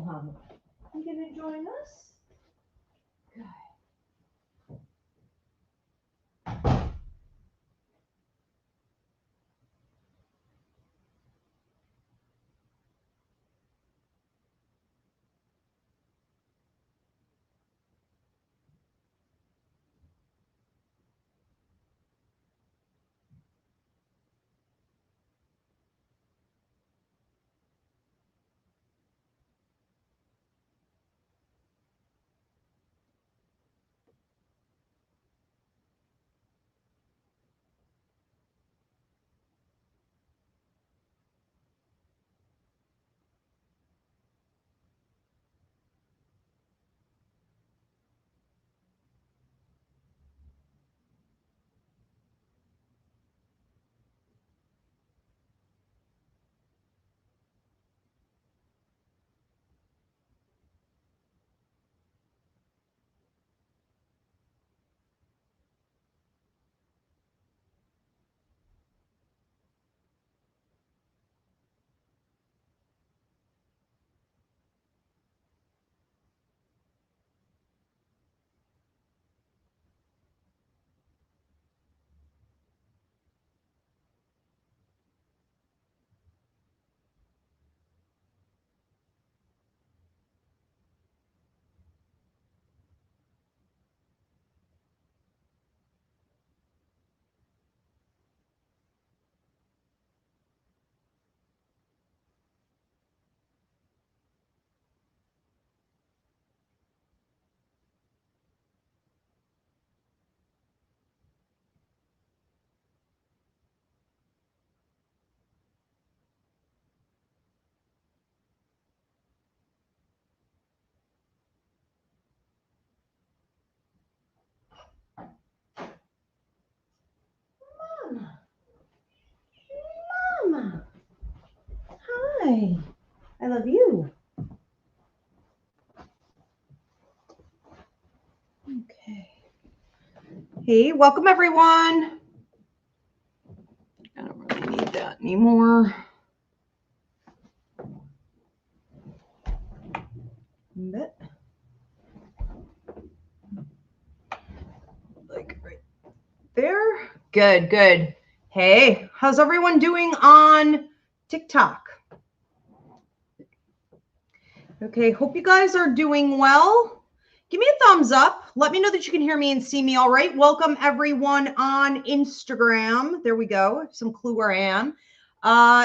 Mama. You gonna join us? Good. Mama. Mama. Hi. I love you. Okay. Hey, welcome everyone. I don't really need that anymore. Bit. Like right there. Good, good. Hey, how's everyone doing on TikTok? Okay, hope you guys are doing well. Give me a thumbs up. Let me know that you can hear me and see me all right. Welcome everyone on Instagram. There we go. Some clue where I am.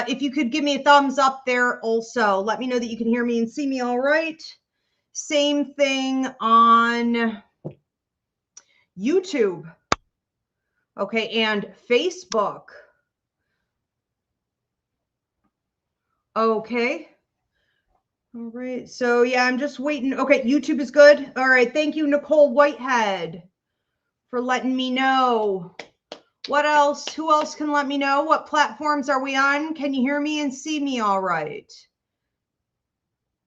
If you could give me a thumbs up there also. Let me know that you can hear me and see me all right. Same thing on YouTube. Okay, and Facebook. Okay. All right. So yeah, I'm just waiting. Okay, YouTube is good. All right. Thank you, Nicole Whitehead, for letting me know. What else? Who else can let me know? What platforms are we on? Can you hear me and see me all right?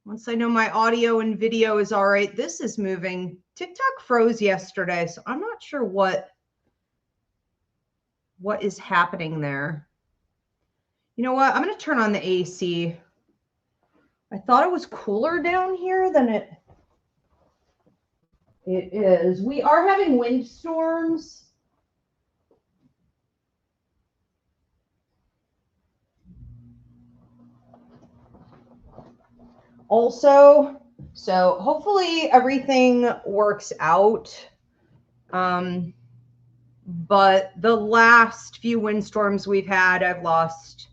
Once I know my audio and video is all right, this is moving. TikTok froze yesterday, so I'm not sure what is happening there. You know what? I'm going to turn on the AC. I thought it was cooler down here than it is. We are having windstorms. Also, so hopefully everything works out. But the last few windstorms we've had, I've lost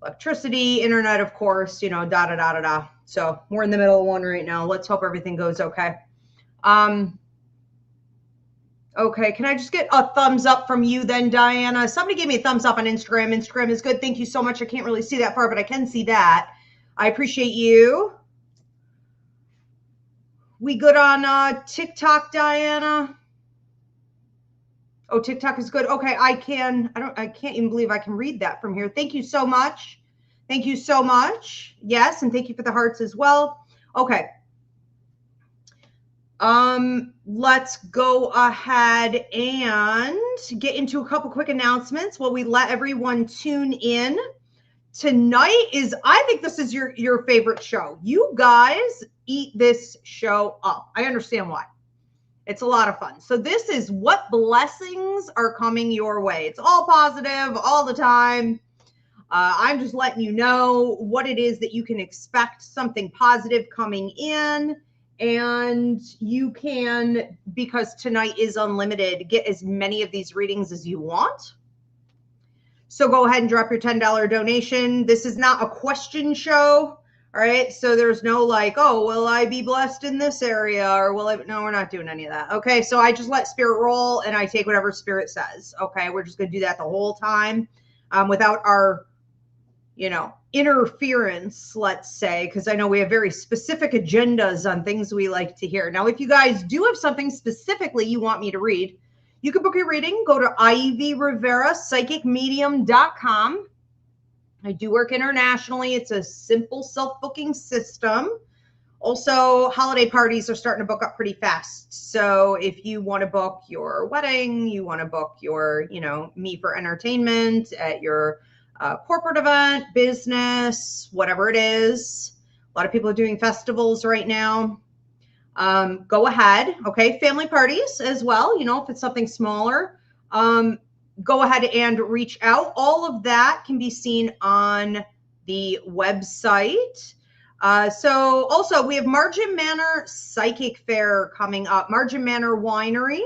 electricity, internet, of course, you know, da da da da da. So we're in the middle of one right now. Let's hope everything goes okay. Okay, can I just get a thumbs up from you then, Diana? Somebody gave me a thumbs up on Instagram. Instagram is good. Thank you so much. I can't really see that far, but I can see that. I appreciate you. We good on TikTok, Diana? Oh, TikTok is good. Okay, I can't even believe I can read that from here. Thank you so much. Thank you so much. Yes, and thank you for the hearts as well. Okay. Let's go ahead and get into a couple quick announcements while we let everyone tune in tonight is, I think this is your favorite show. You guys eat this show up. I understand why. It's a lot of fun. So this is what blessings are coming your way. It's all positive all the time. I'm just letting you know what it is that you can expect, something positive coming in. And you can, because tonight is unlimited, get as many of these readings as you want. So go ahead and drop your $10 donation. This is not a question show. All right. So there's no like, oh, will I be blessed in this area? Or will I? No, we're not doing any of that. Okay. So I just let spirit roll and I take whatever spirit says. Okay. We're just going to do that the whole time without our, interference, let's say, because I know we have very specific agendas on things we like to hear. Now, if you guys do have something specifically you want me to read, you can book your reading. Go to Ivy Rivera, psychicmedium.com. I do work internationally. It's a simple self-booking system. Also, holiday parties are starting to book up pretty fast. So if you want to book your wedding, you want to book your, me for entertainment at your corporate event, business, whatever it is. A lot of people are doing festivals right now. Go ahead. Okay. Family parties as well. If it's something smaller, go ahead and reach out. All of that can be seen on the website. So also we have Margin Manor Psychic Fair coming up. Margin Manor Winery,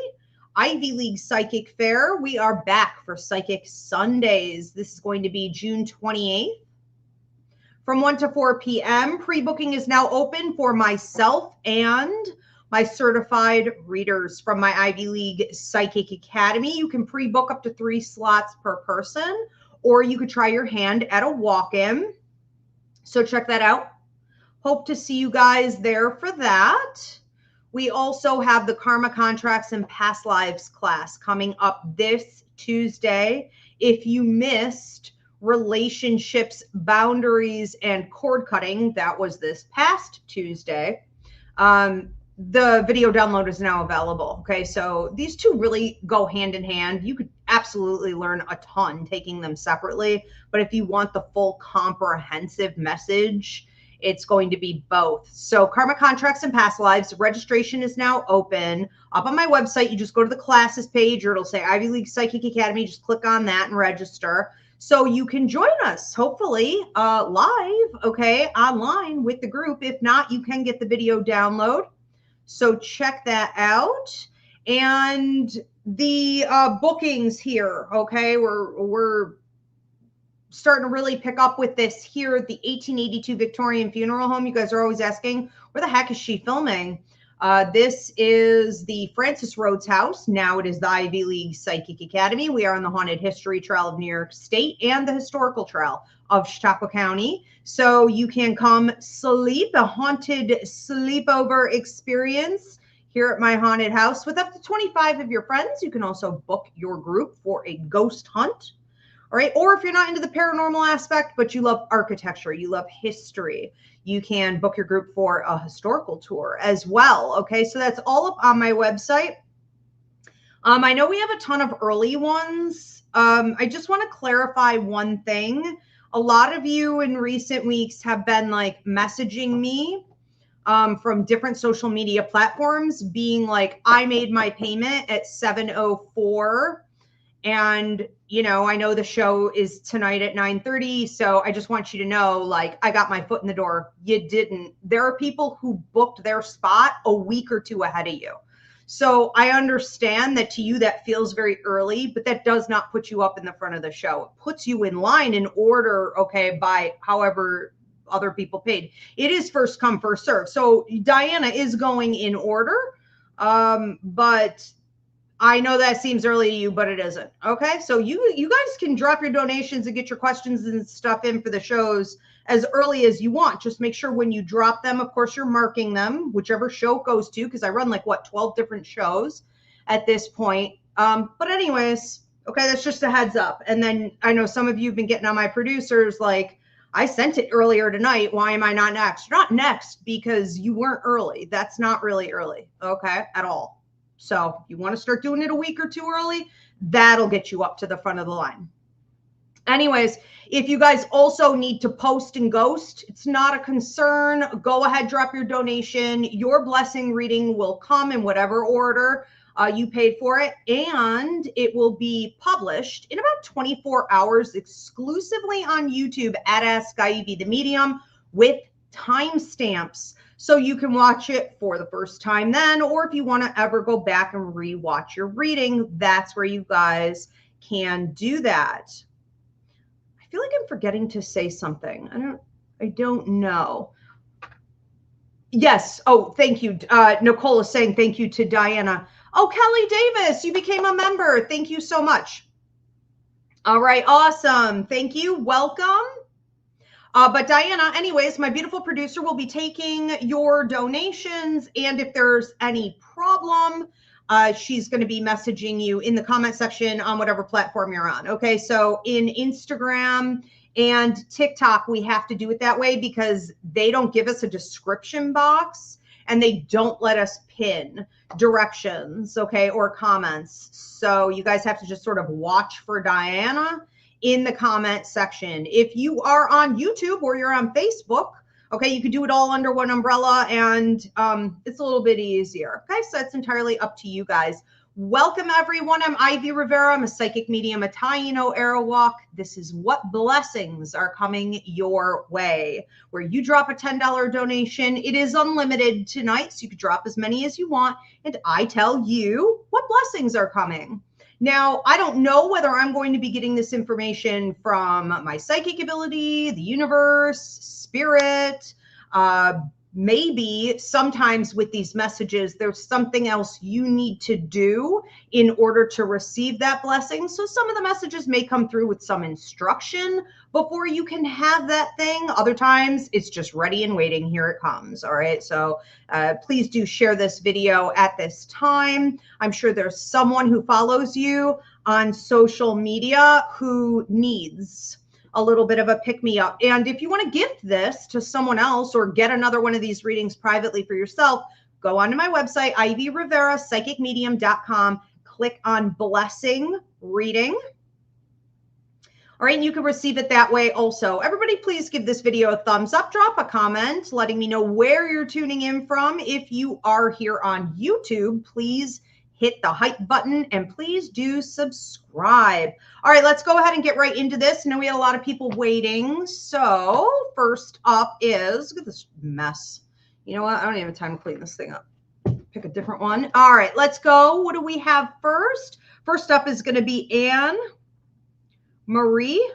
Ivy League Psychic Fair. We are back for Psychic Sundays. This is going to be June 28th. From 1 to 4 p.m. Pre-booking is now open for myself and my certified readers from my Ivy League Psychic Academy. You can pre-book up to 3 slots per person, or you could try your hand at a walk-in. So check that out. Hope to see you guys there for that. We also have the Karma Contracts and Past Lives class coming up this Tuesday. If you missed relationships, boundaries, and cord cutting, that was this past Tuesday. The video download is now available. Okay, so these two really go hand in hand. You could absolutely learn a ton taking them separately, but if you want the full comprehensive message, it's going to be both. So Karma Contracts and Past Lives, registration is now open. Up on my website, you just go to the classes page, or it'll say Ivy League Psychic Academy. Just click on that and register. So you can join us, hopefully, live, okay, online with the group. If not, you can get the video download. So check that out. And the bookings here, okay, we're starting to really pick up with this here at the 1882 Victorian Funeral Home. You guys are always asking, where the heck is she filming? This is the Francis Rhodes House. Now it is the Ivy League Psychic Academy. We are on the Haunted History Trail of New York State and the Historical Trail of Chautauqua County. So you can come sleep, a haunted sleepover experience here at my haunted house with up to 25 of your friends. You can also book your group for a ghost hunt. All right. Or if you're not into the paranormal aspect, but you love architecture, you love history, you can book your group for a historical tour as well. Okay. So that's all up on my website. I know we have a ton of early ones. I just want to clarify one thing. A lot of you in recent weeks have been like messaging me from different social media platforms being like, I made my payment at 7:04. And, I know the show is tonight at 9:30. So I just want you to know, like, I got my foot in the door. You didn't. There are people who booked their spot a week or two ahead of you. So I understand that to you, that feels very early, but that does not put you up in the front of the show. It puts you in line in order, okay, by however other people paid. It is first come, first serve. So Diana is going in order, but I know that seems early to you, but it isn't. Okay. So you guys can drop your donations and get your questions and stuff in for the shows as early as you want. Just make sure when you drop them, of course, you're marking them, whichever show it goes to, because I run like 12 different shows at this point. But anyways, okay, that's just a heads up. And then I know some of you have been getting on my producers like, I sent it earlier tonight. Why am I not next? You're not next because you weren't early. That's not really early. Okay. At all. So you want to start doing it a week or two early, that'll get you up to the front of the line. Anyways, if you guys also need to post and ghost, it's not a concern. Go ahead, drop your donation. Your blessing reading will come in whatever order you paid for it, and it will be published in about 24 hours exclusively on YouTube at Ask Ivy the Medium with timestamps. So you can watch it for the first time then, or if you want to ever go back and rewatch your reading, that's where you guys can do that. I feel like I'm forgetting to say something. I don't know. Yes. Oh, thank you. Nicole is saying thank you to Diana. Oh, Kelly Davis, you became a member. Thank you so much. All right. Awesome. Thank you. Welcome. But Diana, anyways, my beautiful producer will be taking your donations. And if there's any problem, she's going to be messaging you in the comment section on whatever platform you're on. Okay. So in Instagram and TikTok, we have to do it that way because they don't give us a description box and they don't let us pin directions, okay, or comments. So you guys have to just sort of watch for Diana in the comment section. If you are on YouTube or you're on Facebook, okay, you could do it all under one umbrella and it's a little bit easier. Okay, so it's entirely up to you guys. Welcome, everyone. I'm Ivy Rivera. I'm a psychic medium, a Taino Arawak. This is what blessings are coming your way. Where you drop a $10 donation, it is unlimited tonight, so you can drop as many as you want, and I tell you what blessings are coming. Now, I don't know whether I'm going to be getting this information from my psychic ability, the universe, spirit, maybe sometimes with these messages, there's something else you need to do in order to receive that blessing. So some of the messages may come through with some instruction before you can have that thing. Other times it's just ready and waiting. Here it comes. All right. So please do share this video at this time. I'm sure there's someone who follows you on social media who needs a little bit of a pick-me-up. And if you want to gift this to someone else or get another one of these readings privately for yourself, go onto my website, ivyrivera.psychicmedium.com, click on Blessing Reading. All right, and you can receive it that way also. Everybody, please give this video a thumbs up, drop a comment, letting me know where you're tuning in from. If you are here on YouTube, please hit the hype button and please do subscribe. All right, let's go ahead and get right into this. I know we had a lot of people waiting. So first up is, look at this mess. You know what? I don't even have time to clean this thing up. Pick a different one. All right, let's go. What do we have first? First up is going to be Anne-Marie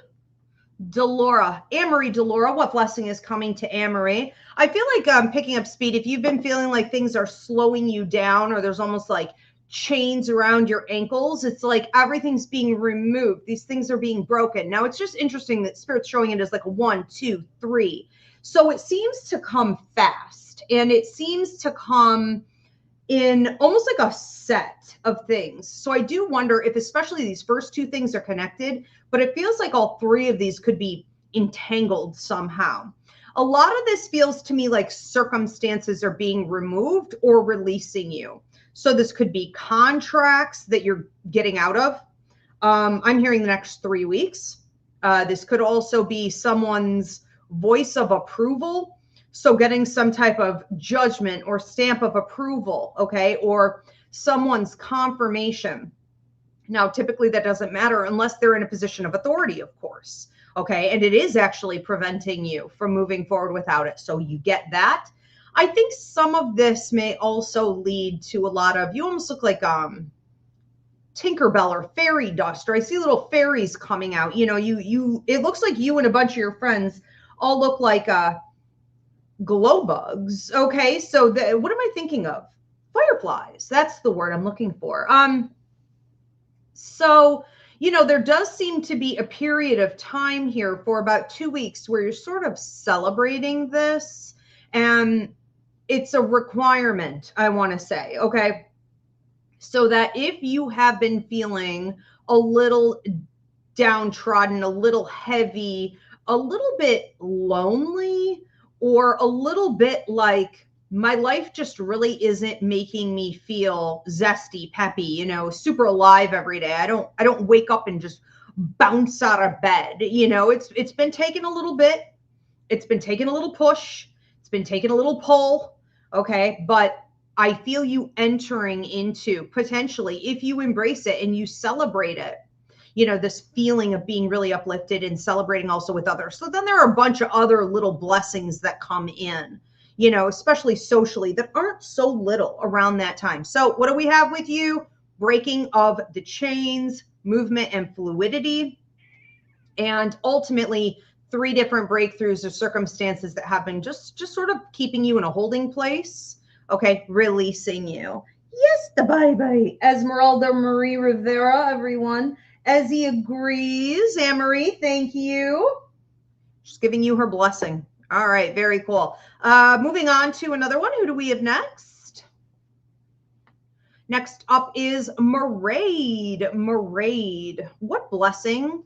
Delora. Anne-Marie Delora, what blessing is coming to Anne-Marie? I feel like I'm picking up speed. If you've been feeling like things are slowing you down or there's almost like chains around your ankles, it's like everything's being removed. These things are being broken. Now, it's just interesting that Spirit's showing it as like a 1, 2, 3. So it seems to come fast and it seems to come in almost like a set of things. So I do wonder if especially these first two things are connected, but it feels like all three of these could be entangled somehow. A lot of this feels to me like circumstances are being removed or releasing you. So this could be contracts that you're getting out of. I'm hearing the next 3 weeks. This could also be someone's voice of approval. So getting some type of judgment or stamp of approval, okay, or someone's confirmation. Now, typically that doesn't matter unless they're in a position of authority, of course, okay, and it is actually preventing you from moving forward without it. So you get that. I think some of this may also lead to a lot of, you almost look like Tinkerbell or fairy dust, or I see little fairies coming out. You know, it looks like you and a bunch of your friends all look like glow bugs. Okay, so what am I thinking of? Fireflies. That's the word I'm looking for. So, you know, there does seem to be a period of time here for about 2 weeks where you're sort of celebrating this, and it's a requirement, I want to say, okay? So that if you have been feeling a little downtrodden, a little heavy, a little bit lonely, or a little bit like my life just really isn't making me feel zesty, peppy, you know, super alive every day. I don't wake up and just bounce out of bed. You know, it's been taking a little bit. It's been taking a little push. It's been taking a little pull. Okay. But I feel you entering into potentially, if you embrace it and you celebrate it, you know, this feeling of being really uplifted and celebrating also with others. So then there are a bunch of other little blessings that come in, you know, especially socially, that aren't so little around that time. So what do we have with you? Breaking of the chains, movement and fluidity, and ultimately 3 different breakthroughs or circumstances that have been just sort of keeping you in a holding place. Okay, releasing you. Yes, the bye-bye. Esmeralda Marie Rivera, everyone. Ezzy agrees. Anne-Marie, thank you. Just giving you her blessing. All right, very cool. Moving on to another one. Who do we have next? Next up is Maraid. Maraid. What blessing?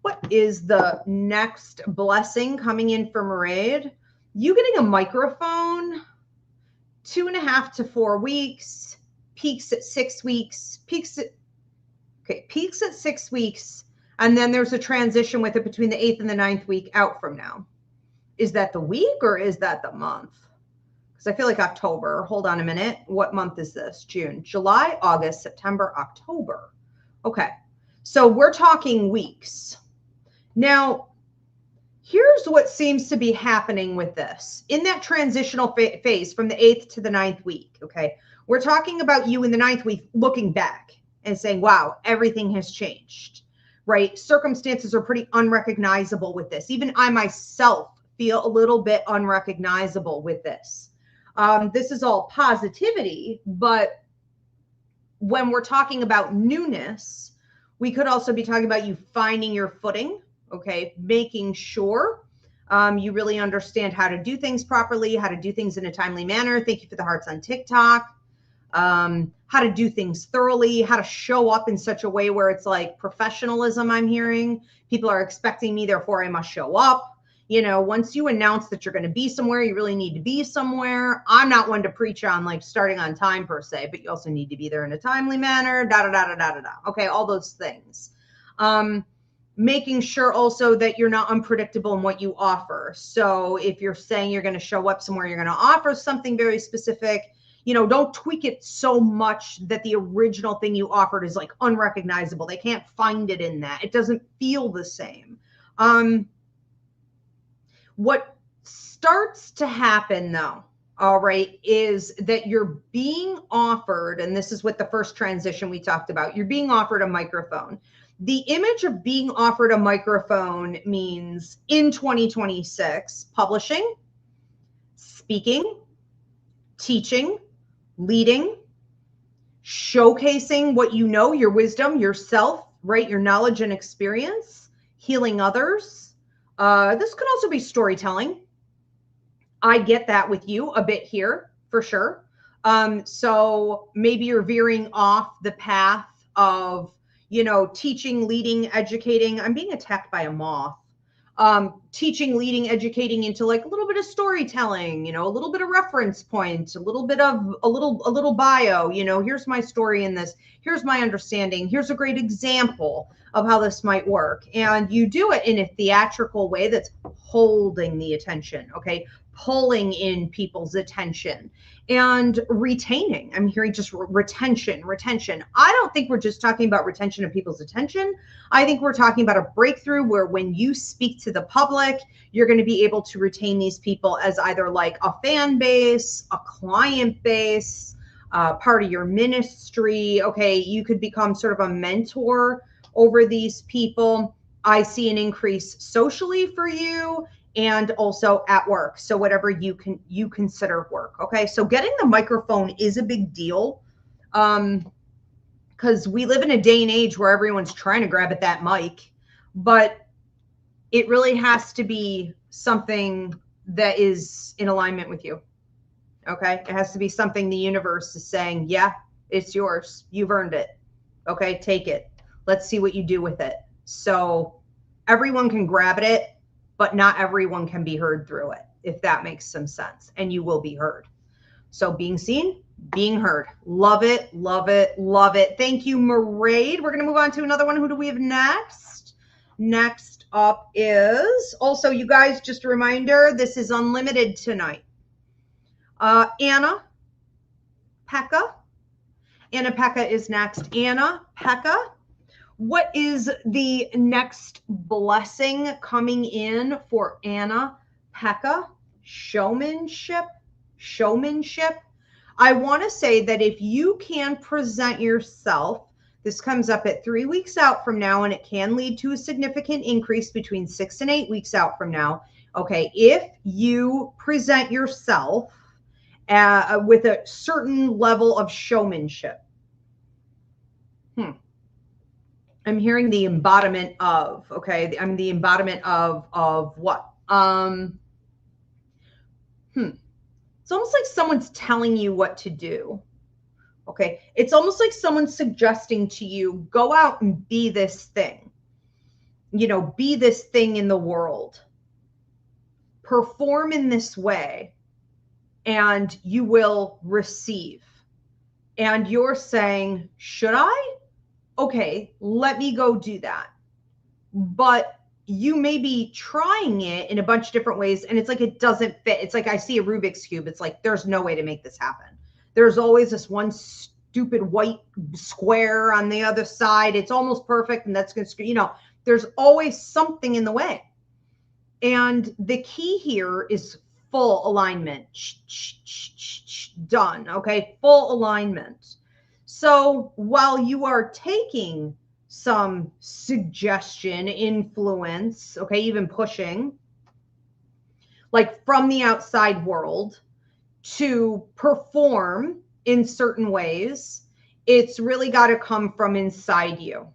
What is the next blessing coming in for Maraid? You getting a microphone, 2.5 to 4 weeks, peaks at 6 weeks, peaks at 6 weeks, and then there's a transition with it between the 8th and the 9th week out from now. Is that the week or is that the month? Because I feel like October. Hold on a minute. What month is this? June, July, August, September, October. Okay. So we're talking weeks. Now, here's what seems to be happening with this. In that transitional phase from the 8th to the 9th week, okay, we're talking about you in the 9th week looking back and saying, wow, everything has changed, right? Circumstances are pretty unrecognizable with this. Even I myself feel a little bit unrecognizable with this. This is all positivity, but when we're talking about newness, we could also be talking about you finding your footing, okay, making sure you really understand how to do things properly, how to do things in a timely manner. Thank you for the hearts on TikTok. How to do things thoroughly, how to show up in such a way where it's like professionalism. I'm hearing people are expecting me, therefore I must show up. You know, once you announce that you're going to be somewhere, you really need to be somewhere. I'm not one to preach on like starting on time per se, but you also need to be there in a timely manner, Okay, all those things. Making sure also that you're not unpredictable in what you offer. So if you're saying you're going to show up somewhere, you're going to offer something very specific, you know, don't tweak it so much that the original thing you offered is like unrecognizable. They can't find it in that. It doesn't feel the same. What starts to happen though, all right, is that you're being offered, and this is what the first transition we talked about, you're being offered a microphone. The image of being offered a microphone means in 2026, publishing, speaking, teaching, leading, showcasing what you know, your wisdom, yourself, right? Your knowledge and experience, healing others. This could also be storytelling. I get that with you a bit here for sure. So maybe you're veering off the path of, you know, teaching, leading, educating. I'm being attacked by a moth. Teaching, leading, educating into like a little bit of storytelling, you know, a little bit of reference points, a little bit of a little bio, you know, here's my story in this, here's my understanding, here's a great example of how this might work. And you do it in a theatrical way that's holding the attention, okay, pulling in people's attention and retaining. I'm hearing just retention. I don't think we're just talking about retention of people's attention. I think we're talking about a breakthrough where when you speak to the public, you're going to be able to retain these people as either like a fan base, a client base, part of your ministry. Okay, you could become sort of a mentor over these people. I see an increase socially for you and also at work. So whatever you consider work. Okay. So getting the microphone is a big deal. Because we live in a day and age where everyone's trying to grab at that mic, but it really has to be something that is in alignment with you. Okay. It has to be something the universe is saying, yeah, it's yours. You've earned it. Okay. Take it. Let's see what you do with it. So everyone can grab at it, but not everyone can be heard through it, if that makes some sense. And you will be heard. So being seen, being heard. Love it, love it, love it. Thank you, Maraid. We're going to move on to another one. Who do we have next? Next up is also, you guys, just a reminder, this is unlimited tonight. Anna Pekka. Anna Pekka is next. Anna Pekka, what is the next blessing coming in for Anna Pekka? Showmanship. Showmanship. I want to say that if you can present yourself, this comes up at 3 weeks out from now, and it can lead to a significant increase between 6 and 8 weeks out from now. Okay, if you present yourself with a certain level of showmanship. I'm hearing the embodiment of, okay, I'm the embodiment of what? It's almost like someone's telling you what to do. Okay, it's almost like someone's suggesting to you, go out and be this thing. You know, be this thing in the world. Perform in this way, and you will receive. And you're saying, should I? Okay, let me go do that. But you may be trying it in a bunch of different ways, and it's like it doesn't fit. It's like I see a Rubik's Cube. It's like there's no way to make this happen. There's always this one stupid white square on the other side. It's almost perfect, and that's going to, you know, there's always something in the way. And the key here is full alignment. Done. Okay, full alignment. So while you are taking some suggestion, influence, okay, even pushing, like from the outside world to perform in certain ways, it's really got to come from inside you,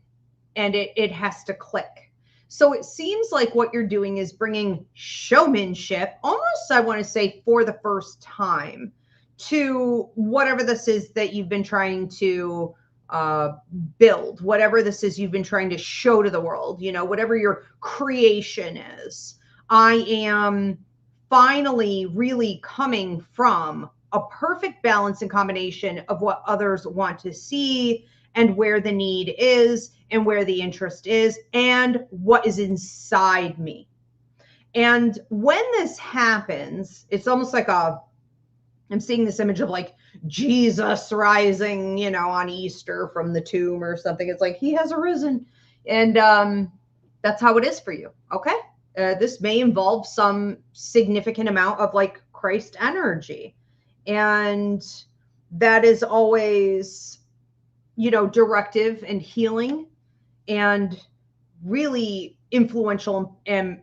and it has to click. So it seems like what you're doing is bringing showmanship, almost, I want to say, for the first time, to whatever this is that you've been trying to build, whatever this is you've been trying to show to the world, you know, whatever your creation is. I am finally really coming from a perfect balance and combination of what others want to see and where the need is and where the interest is and what is inside me. And when this happens, it's almost like I'm seeing this image of like Jesus rising, you know, on Easter from the tomb or something. It's like he has arisen. And that's how it is for you. Okay. This may involve some significant amount of like Christ energy. And that is always, you know, directive and healing and really influential and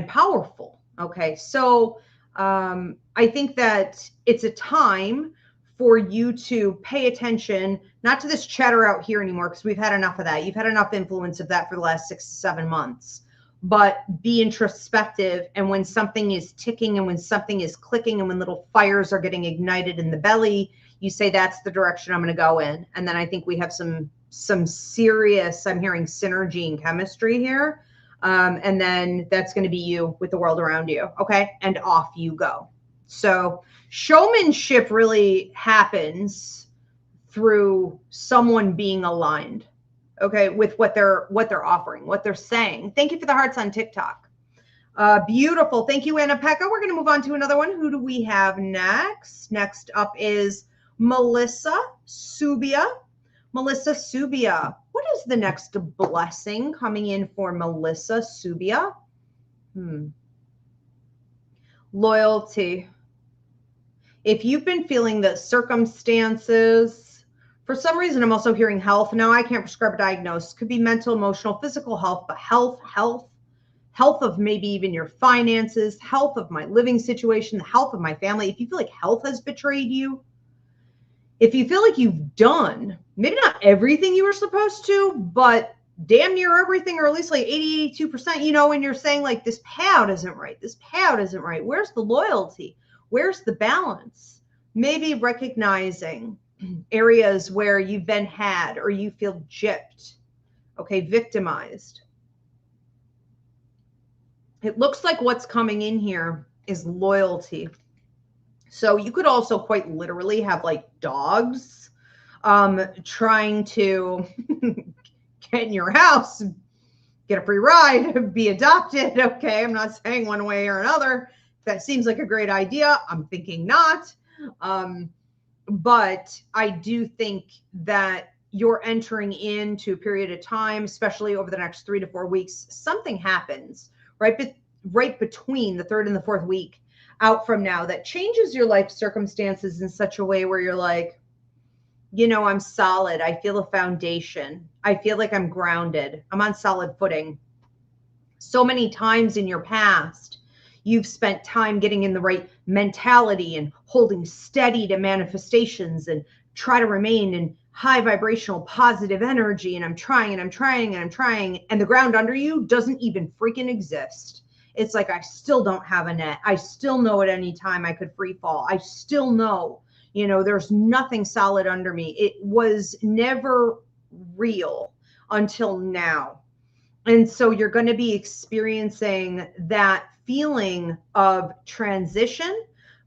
powerful. Okay. So I think that it's a time for you to pay attention, not to this chatter out here anymore, because we've had enough of that. You've had enough influence of that for the last 6 to 7 months, but be introspective. And when something is ticking and when something is clicking and when little fires are getting ignited in the belly, you say, that's the direction I'm going to go in. And then I think we have some serious, I'm hearing synergy and chemistry here. And then that's going to be you with the world around you. Okay. And off you go. So showmanship really happens through someone being aligned, okay, with what they're offering, what they're saying. Thank you for the hearts on TikTok. Beautiful. Thank you, Anna Pekka. We're going to move on to another one. Who do we have next? Next up is Melissa Subia. Melissa Subia. What is the next blessing coming in for Melissa Subia? Loyalty. If you've been feeling that circumstances, for some reason, I'm also hearing health. Now, I can't prescribe a diagnosis. Could be mental, emotional, physical health, but health of maybe even your finances, health of my living situation, the health of my family. If you feel like health has betrayed you, if you feel like you've done maybe not everything you were supposed to, but damn near everything, or at least like 80, 82%, you know, when you're saying like this payout isn't right, this payout isn't right. Where's the loyalty? Where's the balance? Maybe recognizing areas where you've been had or you feel gypped, okay, victimized. It looks like what's coming in here is loyalty. So you could also quite literally have like dogs trying to get in your house, get a free ride, be adopted. Okay. I'm not saying one way or another. That seems like a great idea. I'm thinking not. But I do think that you're entering into a period of time, especially over the next 3 to 4 weeks, something happens right between the third and the fourth week out from now that changes your life circumstances in such a way where you're like, I'm solid. I feel a foundation. I feel like I'm grounded. I'm on solid footing. So many times in your past, you've spent time getting in the right mentality and holding steady to manifestations and try to remain in high vibrational positive energy. And I'm trying and I'm trying and I'm trying. And the ground under you doesn't even freaking exist. It's like, I still don't have a net. I still know at any time I could free fall. I still know, there's nothing solid under me. It was never real until now. And so you're going to be experiencing that feeling of transition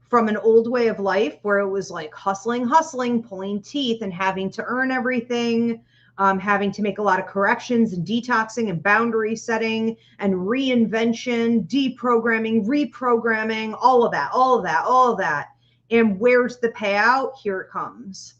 from an old way of life where it was like hustling, pulling teeth and having to earn everything, having to make a lot of corrections and detoxing and boundary setting and reinvention, deprogramming, reprogramming, all of that. And where's the payout? Here it comes.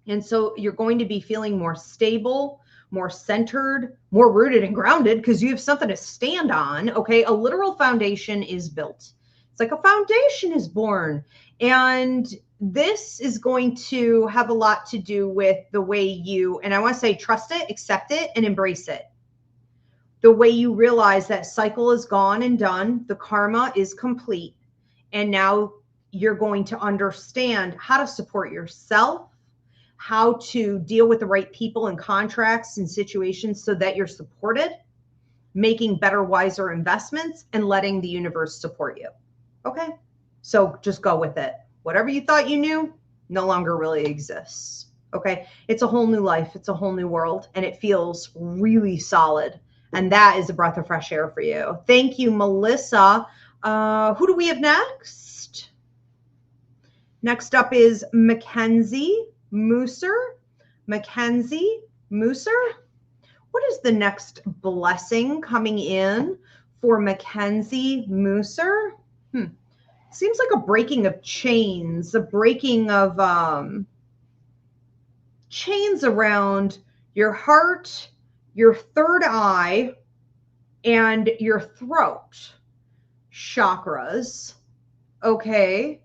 And so you're going to be feeling more stable, more centered, more rooted and grounded because you have something to stand on. Okay. A literal foundation is built. It's like a foundation is born. And this is going to have a lot to do with the way you, and I want to say, trust it, accept it, and embrace it. The way you realize that cycle is gone and done, the karma is complete. And now you're going to understand how to support yourself, how to deal with the right people and contracts and situations so that you're supported, making better, wiser investments, and letting the universe support you. Okay. So just go with it. Whatever you thought you knew no longer really exists. Okay. It's a whole new life. It's a whole new world, and it feels really solid. And that is a breath of fresh air for you. Thank you, Melissa. Who do we have next? Next up is Mackenzie Mooser. Mackenzie Mooser. What is the next blessing coming in for Mackenzie Mooser? Seems like a breaking of chains, a breaking of chains around your heart, your third eye, and your throat chakras. Okay.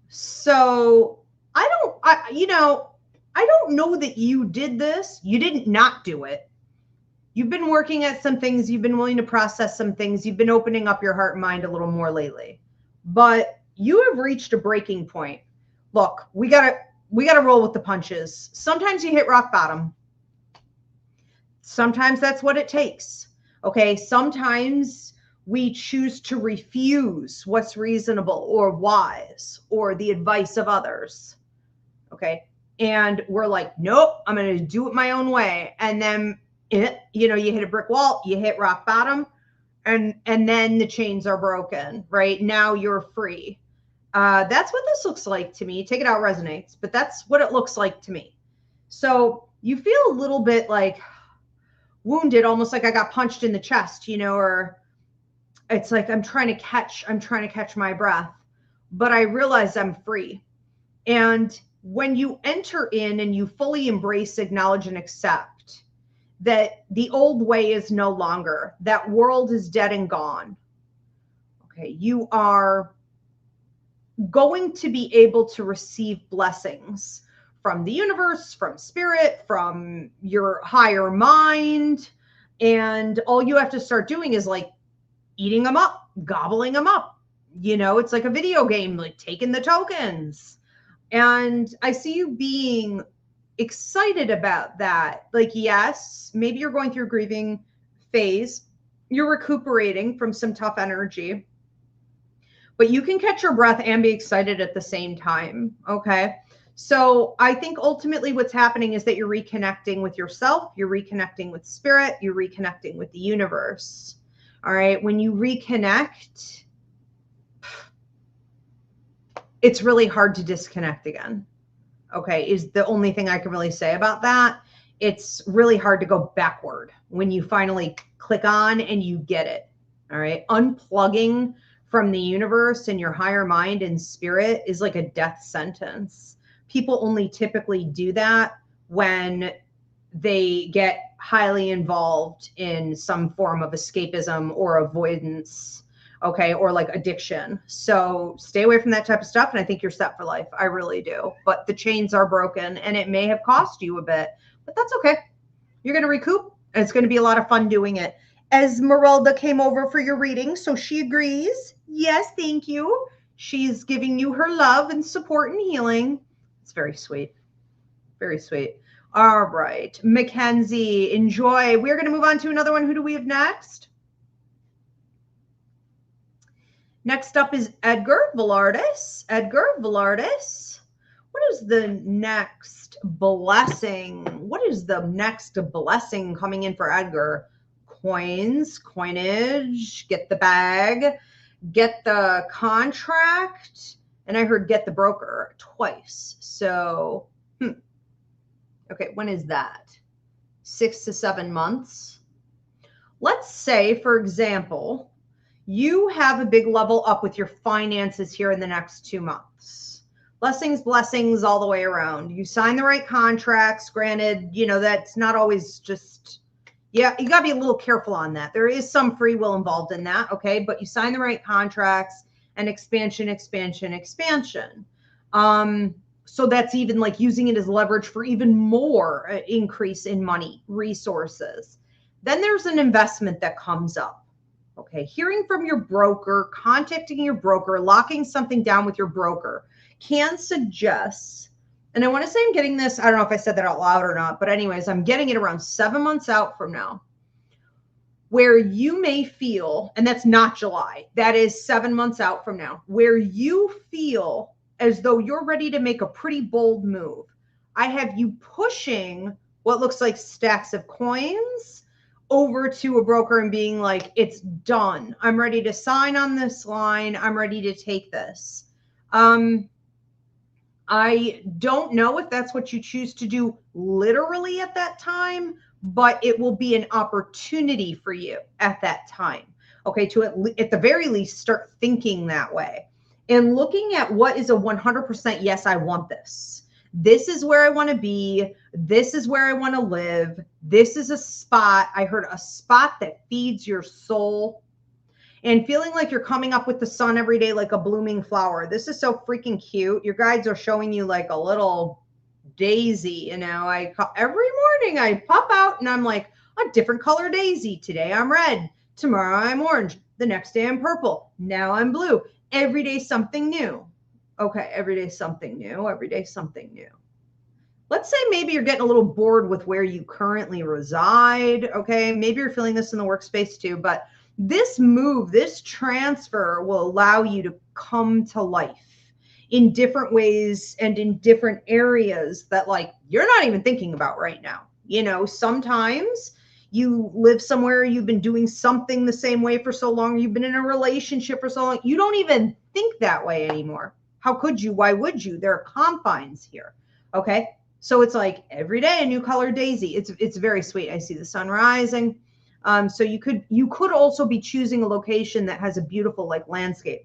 So I don't know that you did this. You didn't not do it. You've been working at some things. You've been willing to process some things. You've been opening up your heart and mind a little more lately, but you have reached a breaking point. Look, we gotta roll with the punches. Sometimes you hit rock bottom. Sometimes that's what it takes. Okay. Sometimes we choose to refuse what's reasonable or wise or the advice of others. Okay. And we're like, nope, I'm going to do it my own way. And then, you hit a brick wall, you hit rock bottom, and then the chains are broken, right? Now you're free. That's what this looks like to me. Take it out, resonates, but that's what it looks like to me. So you feel a little bit like wounded, almost like I got punched in the chest, or it's like I'm trying to catch my breath, but I realize I'm free. And when you enter in and you fully embrace, acknowledge, and accept that the old way is no longer, that world is dead and gone. Okay. You are going to be able to receive blessings from the universe, from spirit, from your higher mind. And all you have to start doing is like eating them up, gobbling them up. It's like a video game, like taking the tokens. And I see you being excited about that. Like, yes, maybe you're going through a grieving phase. You're recuperating from some tough energy, but you can catch your breath and be excited at the same time. Okay. So I think ultimately what's happening is that you're reconnecting with yourself. You're reconnecting with spirit. You're reconnecting with the universe. All right. When you reconnect, it's really hard to disconnect again. Okay, is the only thing I can really say about that. It's really hard to go backward when you finally click on and you get it. All right. Unplugging from the universe and your higher mind and spirit is like a death sentence. People only typically do that when they get highly involved in some form of escapism or avoidance, okay, or like addiction. So stay away from that type of stuff, and I think you're set for life. I really do. But the chains are broken, and it may have cost you a bit, but that's okay. You're going to recoup, and it's going to be a lot of fun doing it. Esmeralda came over for your reading, so she agrees. Yes, thank you. She's giving you her love and support and healing. It's very sweet. Very sweet. All right. Mackenzie, enjoy. We're going to move on to another one. Who do we have next? Next up is Edgar Villardis. Edgar Villardis. What is the next blessing? What is the next blessing coming in for Edgar? Coins, coinage, get the bag, get the contract, and I heard get the broker twice. So, okay, when is that? 6 to 7 months. Let's say, for example, you have a big level up with your finances here in the next 2 months. Blessings all the way around. You sign the right contracts. Granted, you know, that's not always just, yeah, you got to be a little careful on that. There is some free will involved in that, okay? But you sign the right contracts and expansion. So that's even like using it as leverage for even more increase in money, resources. Then there's an investment that comes up. Okay, hearing from your broker, contacting your broker, locking something down with your broker can suggest, and I want to say I'm getting this, I don't know if I said that out loud or not, but anyways, I'm getting it around 7 months out from now, where you may feel, and that's not July, that is 7 months out from now, where you feel as though you're ready to make a pretty bold move. I have you pushing what looks like stacks of coins over to a broker and being like, it's done. I'm ready to sign on this line. I'm ready to take this. I don't know if that's what you choose to do literally at that time, but it will be an opportunity for you at that time. Okay, to at the very least start thinking that way and looking at what is a 100% yes, I want this. This is where I want to be. This is where I want to live. This is a spot. I heard a spot that feeds your soul. And feeling like you're coming up with the sun every day like a blooming flower. This is so freaking cute. Your guides are showing you like a little daisy. You know, every morning I pop out and I'm like a different color daisy. Today I'm red. Tomorrow I'm orange. The next day I'm purple. Now I'm blue. Every day something new. Okay, every day something new. Every day something new. Let's say maybe you're getting a little bored with where you currently reside. Okay, maybe you're feeling this in the workspace too, but this move, this transfer will allow you to come to life in different ways and in different areas that like you're not even thinking about right now. You know, sometimes you live somewhere, you've been doing something the same way for so long, you've been in a relationship for so long, you don't even think that way anymore. How could you? Why would you? There are confines here. Okay. So it's like every day a new color daisy. It's very sweet. I see the sun rising. So you could also be choosing a location that has a beautiful like landscape.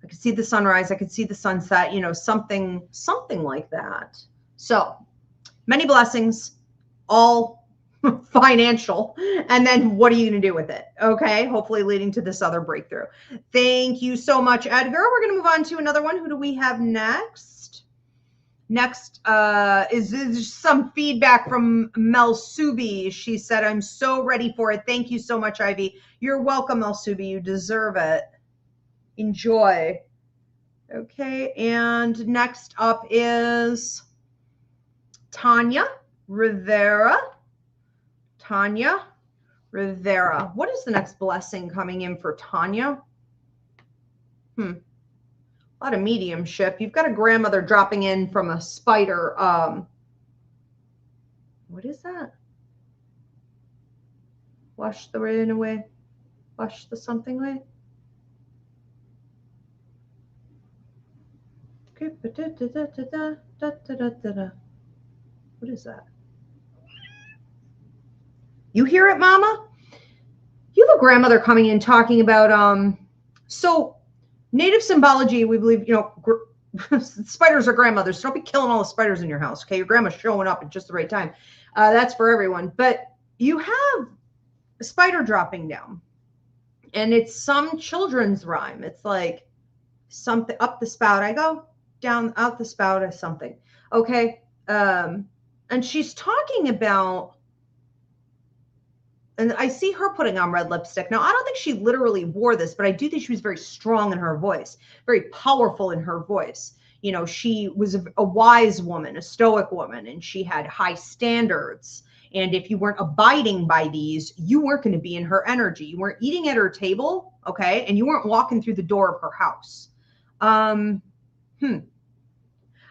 I could see the sunrise. I could see the sunset, you know, something like that. So many blessings, all financial. And then what are you going to do with it? Okay. Hopefully leading to this other breakthrough. Thank you so much, Edgar. We're going to move on to another one. Who do we have next? Next is some feedback from Mel Subi. She said, I'm so ready for it. Thank you so much, Ivy. You're welcome, Mel Subi. You deserve it. Enjoy. Okay, and next up is Tanya Rivera. Tanya Rivera. What is the next blessing coming in for Tanya? A lot of mediumship. You've got a grandmother dropping in from a spider. What is that? Wash the rain away. Wash the something away. Okay. What is that? You hear it, Mama? a grandmother coming in talking about, so native symbology, we believe, spiders are grandmothers. So don't be killing all the spiders in your house. Okay. Your grandma's showing up at just the right time. That's for everyone. But you have a spider dropping down, and it's some children's rhyme. It's like something up the spout I go, down out the spout or something. Okay. And she's talking about, and I see her putting on red lipstick. Now, I don't think she literally wore this, but I do think she was very strong in her voice, very powerful in her voice. She was a wise woman, a stoic woman, and she had high standards. And if you weren't abiding by these, you weren't going to be in her energy. You weren't eating at her table, okay? And you weren't walking through the door of her house.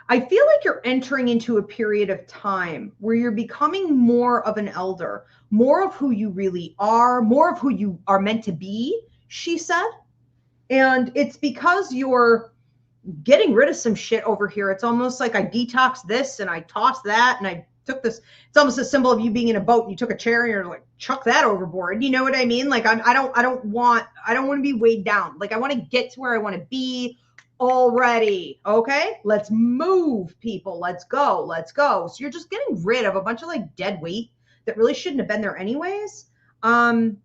I feel like you're entering into a period of time where you're becoming more of an elder, more of who you really are, more of who you are meant to be, she said. And it's because you're getting rid of some shit over here. It's almost like I detoxed this and I tossed that and I took this. It's almost a symbol of you being in a boat and you took a chair and you're like, chuck that overboard. You know what I mean? Like I don't want to be weighed down. Like I want to get to where I want to be already. Okay, let's move, people. Let's go. So you're just getting rid of a bunch of like dead weight that really shouldn't have been there anyways. And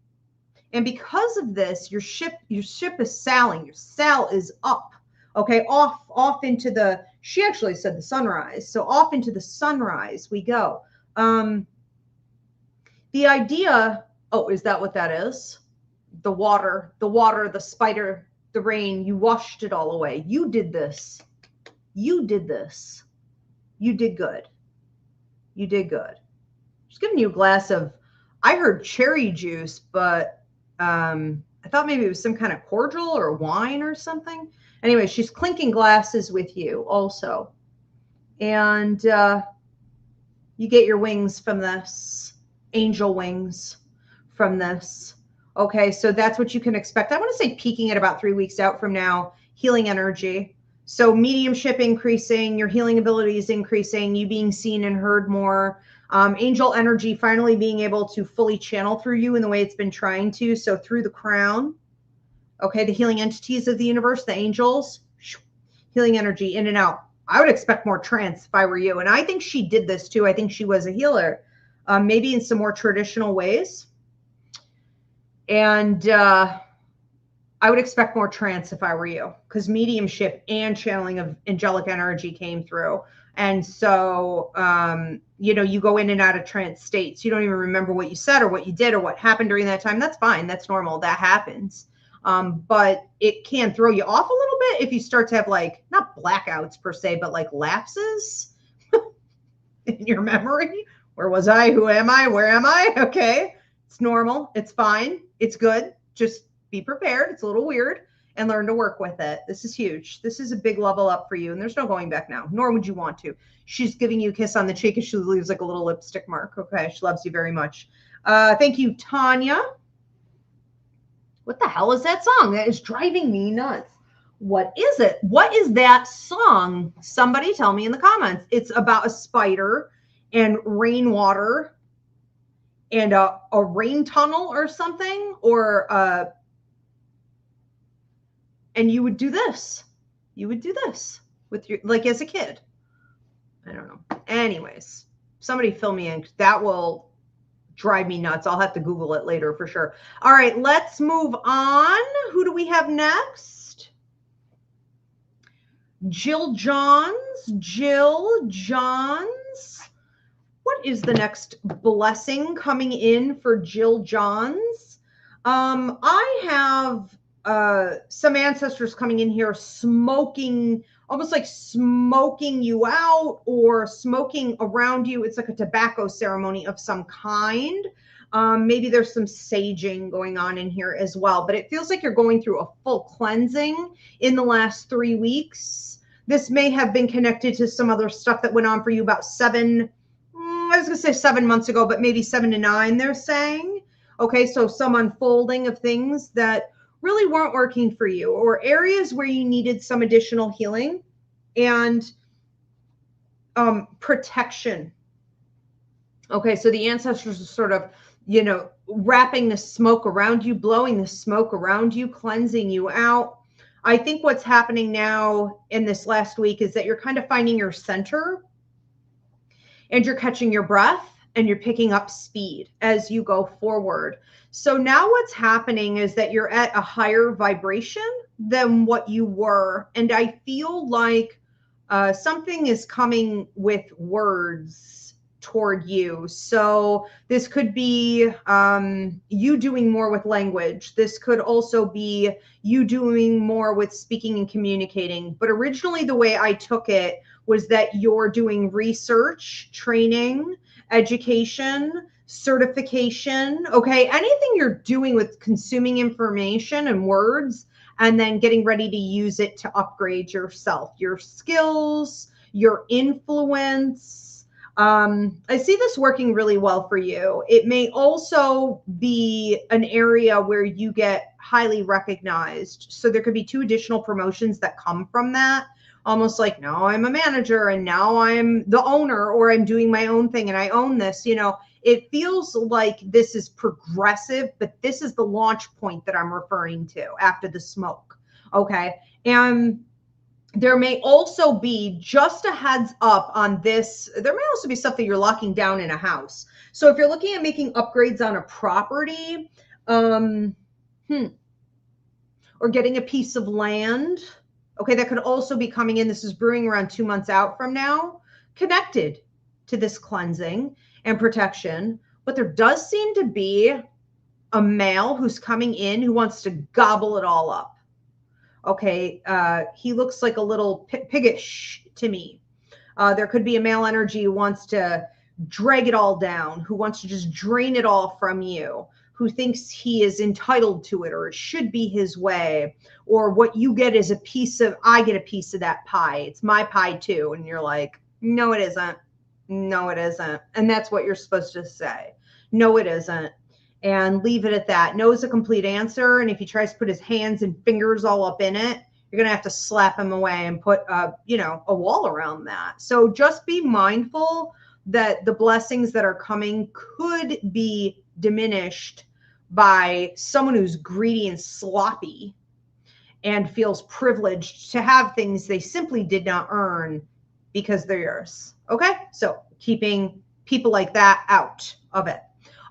because of this, your ship is sailing. Your sail is up. Okay, off into the, she actually said the sunrise. So off into the sunrise we go. The idea, oh, is that what that is? The water, the spider, the rain, you washed it all away. You did this. You did this. You did good. You did good. Just giving you a glass of, I heard cherry juice, but I thought maybe it was some kind of cordial or wine or something. Anyway, she's clinking glasses with you also. And you get your wings from this, angel wings from this. Okay, so that's what you can expect. I want to say peaking at about 3 weeks out from now, healing energy. So mediumship increasing, your healing abilities increasing, you being seen and heard more. Angel energy finally being able to fully channel through you in the way it's been trying to. So through the crown, okay, the healing entities of the universe, the angels, healing energy in and out. I would expect more trance if I were you. And I think she did this too. I think she was a healer, maybe in some more traditional ways. And I would expect more trance if I were you, because mediumship and channeling of angelic energy came through. And so, you go in and out of trance states. You don't even remember what you said or what you did or what happened during that time. That's fine. That's normal. That happens. But it can throw you off a little bit if you start to have like, not blackouts per se, but like lapses in your memory. Where was I? Who am I? Where am I? Okay. It's normal. It's fine. It's good. Just be prepared. It's a little weird and learn to work with it. This is huge. This is a big level up for you. And there's no going back now, nor would you want to. She's giving you a kiss on the cheek and she leaves like a little lipstick mark. Okay. She loves you very much. Thank you, Tanya. What the hell is that song? That is driving me nuts. What is it? What is that song? Somebody tell me in the comments. It's about a spider and rainwater and a rain tunnel or something, or and you would do this. You would do this with your, like as a kid. I don't know. Anyways, somebody fill me in. That will drive me nuts. I'll have to Google it later for sure. All right, let's move on. Who do we have next? Jill Johns. Jill Johns. What is the next blessing coming in for Jill Johns? I have some ancestors coming in here smoking, almost like smoking you out or smoking around you. It's like a tobacco ceremony of some kind. Maybe there's some saging going on in here as well, but it feels like you're going through a full cleansing in the last 3 weeks. This may have been connected to some other stuff that went on for you about 7 months ago, but maybe 7 to 9, they're saying. Okay, so some unfolding of things that really weren't working for you, or areas where you needed some additional healing and protection. Okay, so the ancestors are sort of, wrapping the smoke around you, blowing the smoke around you, cleansing you out. I think what's happening now in this last week is that you're kind of finding your center and you're catching your breath and you're picking up speed as you go forward. So now what's happening is that you're at a higher vibration than what you were. And I feel like something is coming with words toward you. So this could be you doing more with language. This could also be you doing more with speaking and communicating. But originally the way I took it was that you're doing research, training, education, certification, okay? Anything you're doing with consuming information and words and then getting ready to use it to upgrade yourself, your skills, your influence. I see this working really well for you. It may also be an area where you get highly recognized. So there could be 2 additional promotions that come from that. Almost like now I'm a manager and now I'm the owner, or I'm doing my own thing and I own this. You know, it feels like this is progressive, but this is the launch point that I'm referring to after the smoke. Okay. And there may also be, just a heads up on this, there may also be stuff that you're locking down in a house. So if you're looking at making upgrades on a property, or getting a piece of land, okay, that could also be coming in. This is brewing around 2 months out from now, connected to this cleansing and protection. But there does seem to be a male who's coming in who wants to gobble it all up. Okay, he looks like a little piggish to me. There could be a male energy who wants to drag it all down, who wants to just drain it all from you, who thinks he is entitled to it, or it should be his way, or what you get is a piece of, I get a piece of that pie. It's my pie too. And you're like, no, it isn't. No, it isn't. And that's what you're supposed to say. No, it isn't. And leave it at that. No is a complete answer. And if he tries to put his hands and fingers all up in it, you're going to have to slap him away and put, a wall around that. So just be mindful that the blessings that are coming could be diminished by someone who's greedy and sloppy and feels privileged to have things they simply did not earn because they're yours. Okay? So keeping people like that out of it.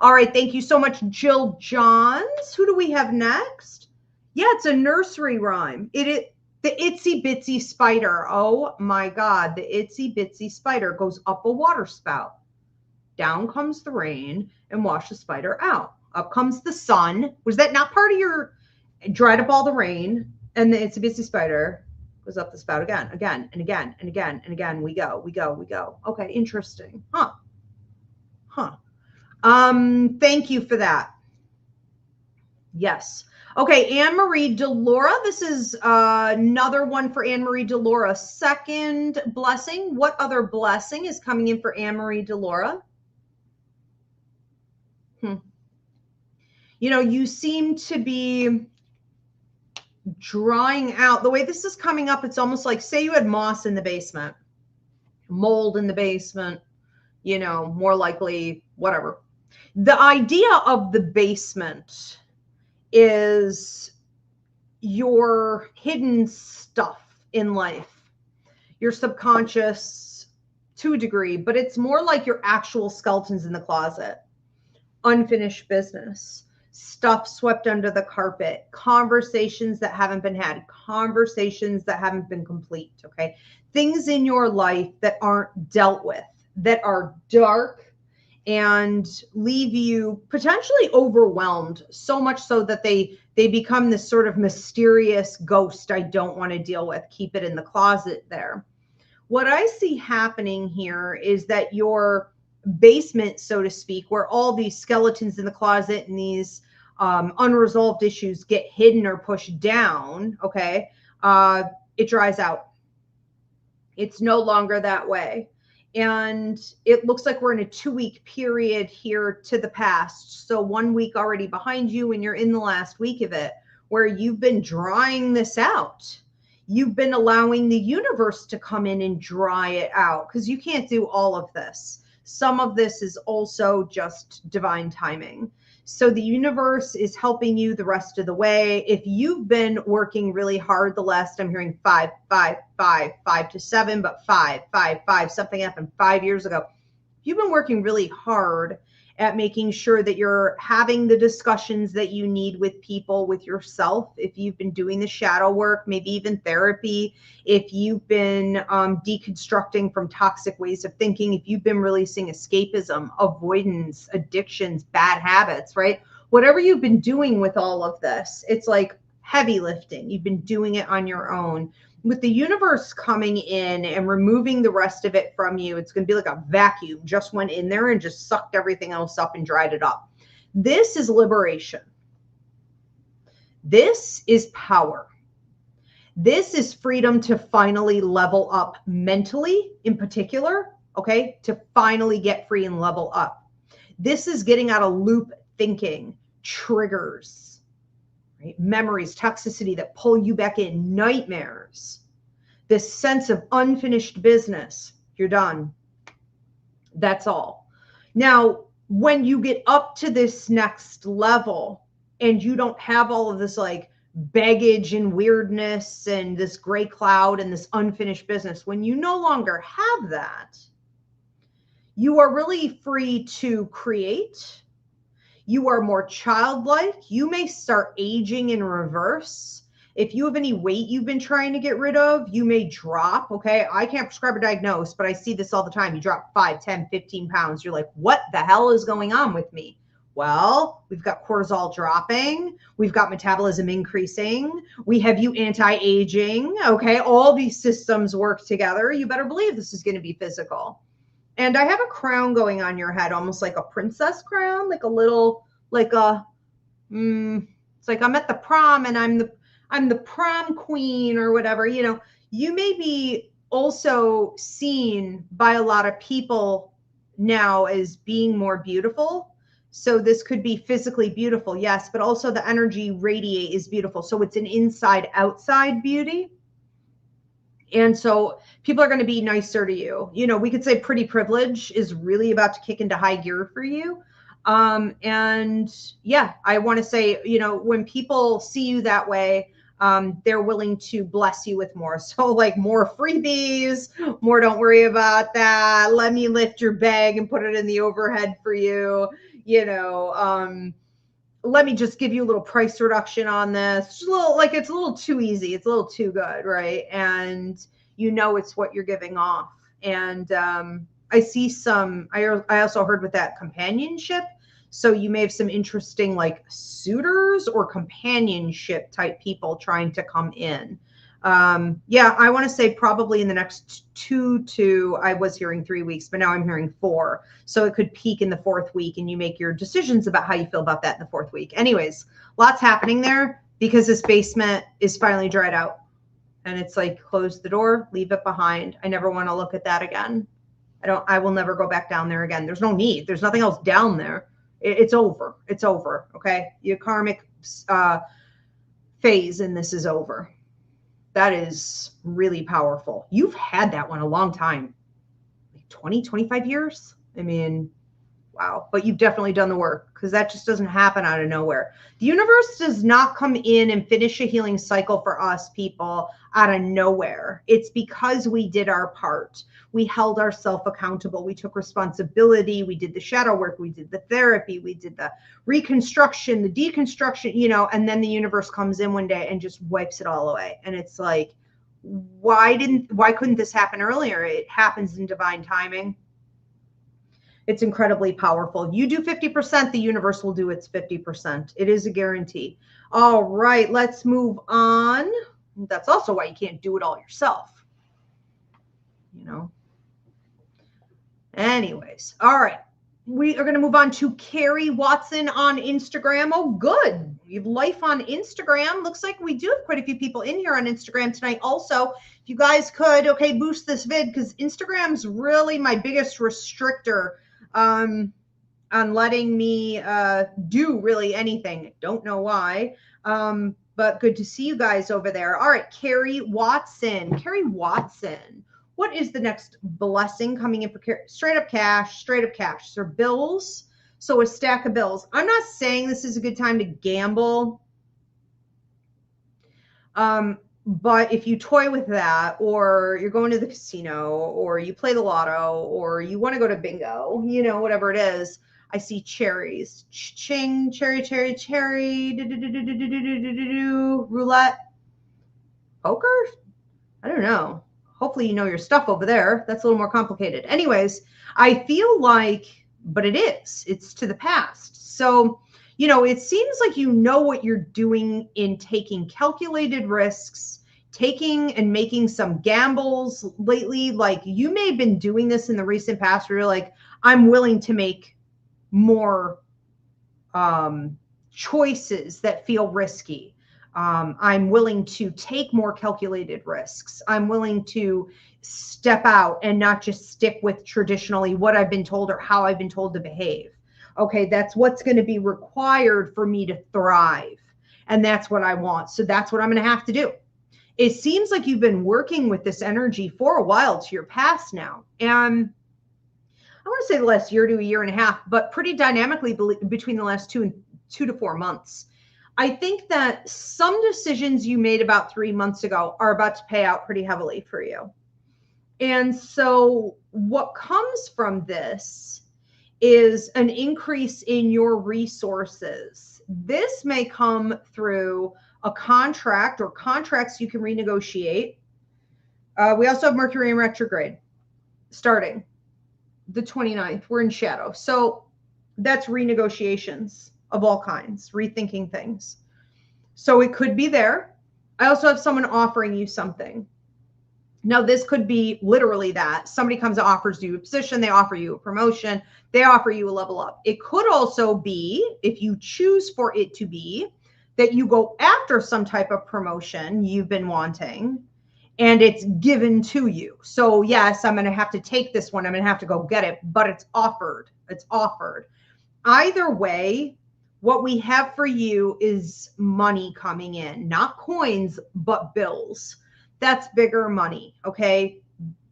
All right. Thank you so much, Jill Johns. Who do we have next? Yeah, it's a nursery rhyme. The itsy bitsy spider. Oh my God. The itsy bitsy spider goes up a water spout. Down comes the rain and wash the spider out. Up comes the sun. Was that not part of your dried up all the rain? And the itsy bitsy spider goes up the spout again, and again, and again, and again. We go. Okay, interesting. Huh. Thank you for that. Yes. Okay, Anne-Marie Delora. This is another one for Anne-Marie Delora. Second blessing. What other blessing is coming in for Anne-Marie Delora? You know, you seem to be drawing out. The way this is coming up, it's almost like, say you had moss in the basement, mold in the basement, you know, more likely, whatever. The idea of the basement is your hidden stuff in life, your subconscious to a degree, but it's more like your actual skeletons in the closet, unfinished business, stuff swept under the carpet, conversations that haven't been had, conversations that haven't been complete, okay? Things in your life that aren't dealt with, that are dark and leave you potentially overwhelmed, so much so that they become this sort of mysterious ghost I don't want to deal with. Keep it in the closet there. What I see happening here is that your basement, so to speak, where all these skeletons in the closet and these unresolved issues get hidden or pushed down, okay, it dries out. It's no longer that way. And it looks like we're in a 2-week period here to the past. So 1 week already behind you, and you're in the last week of it, where you've been drying this out. You've been allowing the universe to come in and dry it out, because you can't do all of this. Some of this is also just divine timing. So the universe is helping you the rest of the way. If you've been working really hard the last, I'm hearing 5, 5, 5, 5 to 7, but 5, 5, 5, something happened 5 years ago. If you've been working really hard at making sure that you're having the discussions that you need with people, with yourself, if you've been doing the shadow work, maybe even therapy, if you've been deconstructing from toxic ways of thinking, if you've been releasing escapism, avoidance, addictions, bad habits, right? Whatever you've been doing with all of this, it's like heavy lifting. You've been doing it on your own. With the universe coming in and removing the rest of it from you, it's going to be like a vacuum just went in there and just sucked everything else up and dried it up. This is liberation. This is power. This is freedom to finally level up mentally in particular, okay? To finally get free and level up. This is getting out of loop thinking, triggers, right? Memories, toxicity that pull you back in, nightmares, this sense of unfinished business. You're done. That's all. Now, when you get up to this next level and you don't have all of this like baggage and weirdness and this gray cloud and this unfinished business, when you no longer have that, you are really free to create. You are more childlike. You may start aging in reverse. If you have any weight you've been trying to get rid of, you may drop, okay? I can't prescribe or diagnose, but I see this all the time. You drop 5, 10, 15 pounds. You're like, what the hell is going on with me? Well, we've got cortisol dropping. We've got metabolism increasing. We have you anti-aging, okay? All these systems work together. You better believe this is going to be physical. And I have a crown going on your head, almost like a princess crown, like a little, like a, it's like I'm at the prom and I'm the prom queen or whatever. You know, you may be also seen by a lot of people now as being more beautiful. So this could be physically beautiful, yes, but also the energy radiate is beautiful. So it's an inside outside beauty. And so people are going to be nicer to you. You know, we could say pretty privilege is really about to kick into high gear for you. And yeah, I want to say, you know, when people see you that way, they're willing to bless you with more. So like more freebies, more don't worry about that. Let me lift your bag and put it in the overhead for you. You know, let me just give you a little price reduction on this. Just a little, like it's a little too easy. It's a little too good, right? And you know it's what you're giving off. And I see some, I also heard with that companionship. So you may have some interesting like suitors or companionship type people trying to come in. Yeah, I want to say probably in the next 2 to, I was hearing 3 weeks, but now I'm hearing 4. So it could peak in the 4th week and you make your decisions about how you feel about that in the 4th week. Anyways, lots happening there because this basement is finally dried out and it's like, close the door, leave it behind. I never want to look at that again. I will never go back down there again. There's no need. There's nothing else down there. It's over. It's over. Okay. Your karmic phase in this is over. That is really powerful. You've had that one a long time, like 20, 25 years. I mean, wow. But you've definitely done the work because that just doesn't happen out of nowhere. The universe does not come in and finish a healing cycle for us people out of nowhere. It's because we did our part. We held ourselves accountable. We took responsibility. We did the shadow work. We did the therapy. We did the reconstruction, the deconstruction, you know, and then the universe comes in one day and just wipes it all away. And it's like, why couldn't this happen earlier? It happens in divine timing. It's incredibly powerful. You do 50%, the universe will do its 50%. It is a guarantee. All right, let's move on. That's also why you can't do it all yourself. You know. Anyways, all right. We are going to move on to Carrie Watson on Instagram. Oh, good. We have life on Instagram. Looks like we do have quite a few people in here on Instagram tonight. Also, if you guys could, okay, boost this vid because Instagram's really my biggest restrictor on letting me do really anything. Don't know why. But good to see you guys over there. All right, Carrie Watson. Carrie Watson. What is the next blessing coming in for straight up cash? Straight up cash. So bills, So a stack of bills. I'm not saying this is a good time to gamble. But if you toy with that, or you're going to the casino, or you play the lotto, or you want to go to bingo, you know, whatever it is, I see cherries. Ching, cherry, cherry, cherry, roulette, poker? I don't know. Hopefully you know your stuff over there. That's a little more complicated. Anyways, I feel like, but it's to the past. So, you know, it seems like you know what you're doing in taking calculated risks, taking and making some gambles lately. Like you may have been doing this in the recent past where you're like, I'm willing to make more choices that feel risky. I'm willing to take more calculated risks. I'm willing to step out and not just stick with traditionally what I've been told or how I've been told to behave. Okay, that's what's going to be required for me to thrive. And that's what I want. So that's what I'm going to have to do. It seems like you've been working with this energy for a while to your past now. And I want to say the last year to a year and a half, but pretty dynamically between the last 2 to 4 months. I think that some decisions you made about 3 months ago are about to pay out pretty heavily for you. And so what comes from this is an increase in your resources. This may come through a contract or contracts you can renegotiate. We also have Mercury in retrograde starting the 29th. We're in shadow. So that's renegotiations of all kinds, rethinking things. So it could be there. I also have someone offering you something. Now, this could be literally that. Somebody comes and offers you a position, they offer you a promotion, they offer you a level up. It could also be, if you choose for it to be, that you go after some type of promotion you've been wanting and it's given to you. So yes, I'm going to have to take this one. I'm going to have to go get it, but it's offered. It's offered. Either way, what we have for you is money coming in, not coins, but bills. That's bigger money. Okay.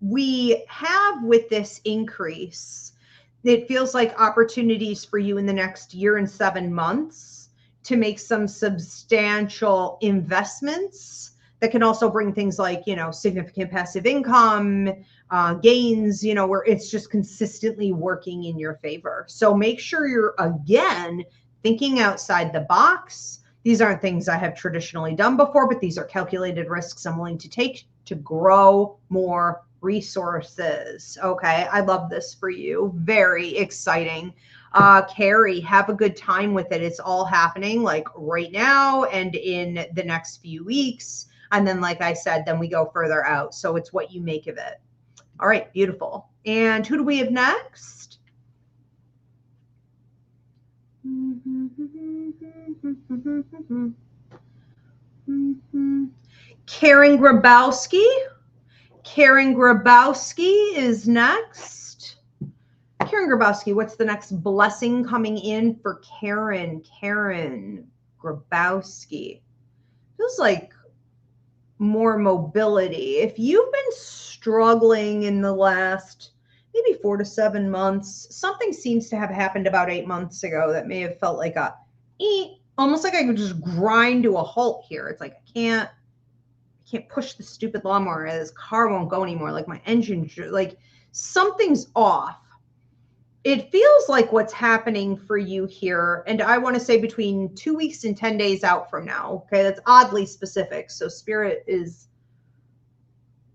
We have with this increase, it feels like opportunities for you in the next year and 7 months to make some substantial investments that can also bring things like, you know, significant passive income, gains, you know, where it's just consistently working in your favor. So make sure you're, again, thinking outside the box. These aren't things I have traditionally done before, but these are calculated risks I'm willing to take to grow more resources. Okay, I love this for you. Very exciting. Carrie, have a good time with it. It's all happening like right now and in the next few weeks. And then, like I said, then we go further out. So it's what you make of it. All right, beautiful. And who do we have next? Karen Grabowski. Karen Grabowski is next. Karen Grabowski, what's the next blessing coming in for Karen? Karen Grabowski. Feels like more mobility. If you've been struggling in the last maybe 4 to 7 months, something seems to have happened about 8 months ago that may have felt like a almost like I could just grind to a halt here. It's like I can't push the stupid lawnmower. This car won't go anymore. Like my engine, like something's off. It feels like what's happening for you here, and I want to say between 2 weeks and 10 days out from now. Okay, that's oddly specific. So Spirit is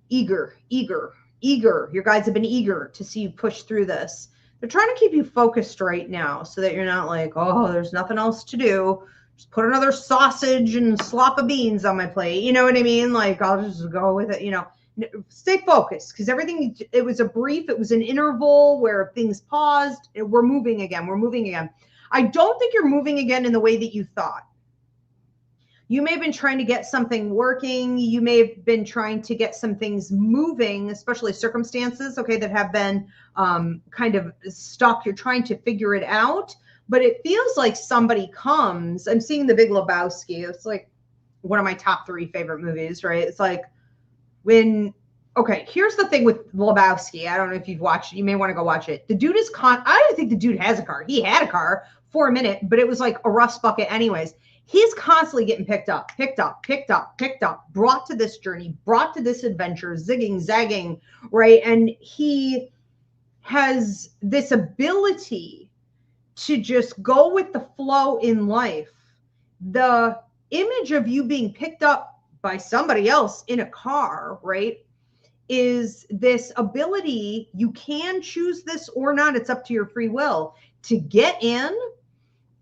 eager. Your guides have been eager to see you push through this. They're trying to keep you focused right now so that you're not like, oh, there's nothing else to do. Just put another sausage and slop of beans on my plate. You know what I mean? Like, I'll just go with it, you know. Stay focused, because everything, it was a brief, it was an interval where things paused. We're moving again. I don't think you're moving again in the way that you thought. You may have been trying to get something working. You may have been trying to get some things moving, especially circumstances, okay, that have been kind of stuck. You're trying to figure it out, but it feels like somebody comes. I'm seeing The Big Lebowski. It's like one of my top 3 favorite movies, right? It's like when Okay, here's the thing with Lebowski. I don't know if you've watched it. You may want to go watch it. The dude is I don't think the dude has a car. He had a car for a minute, but it was like a rust bucket anyways. He's constantly getting picked up, brought to this journey, brought to this adventure, zigging, zagging, right? And he has this ability to just go with the flow in life. The image of you being picked up by somebody else in a car, right, is this ability, you can choose this or not, it's up to your free will, to get in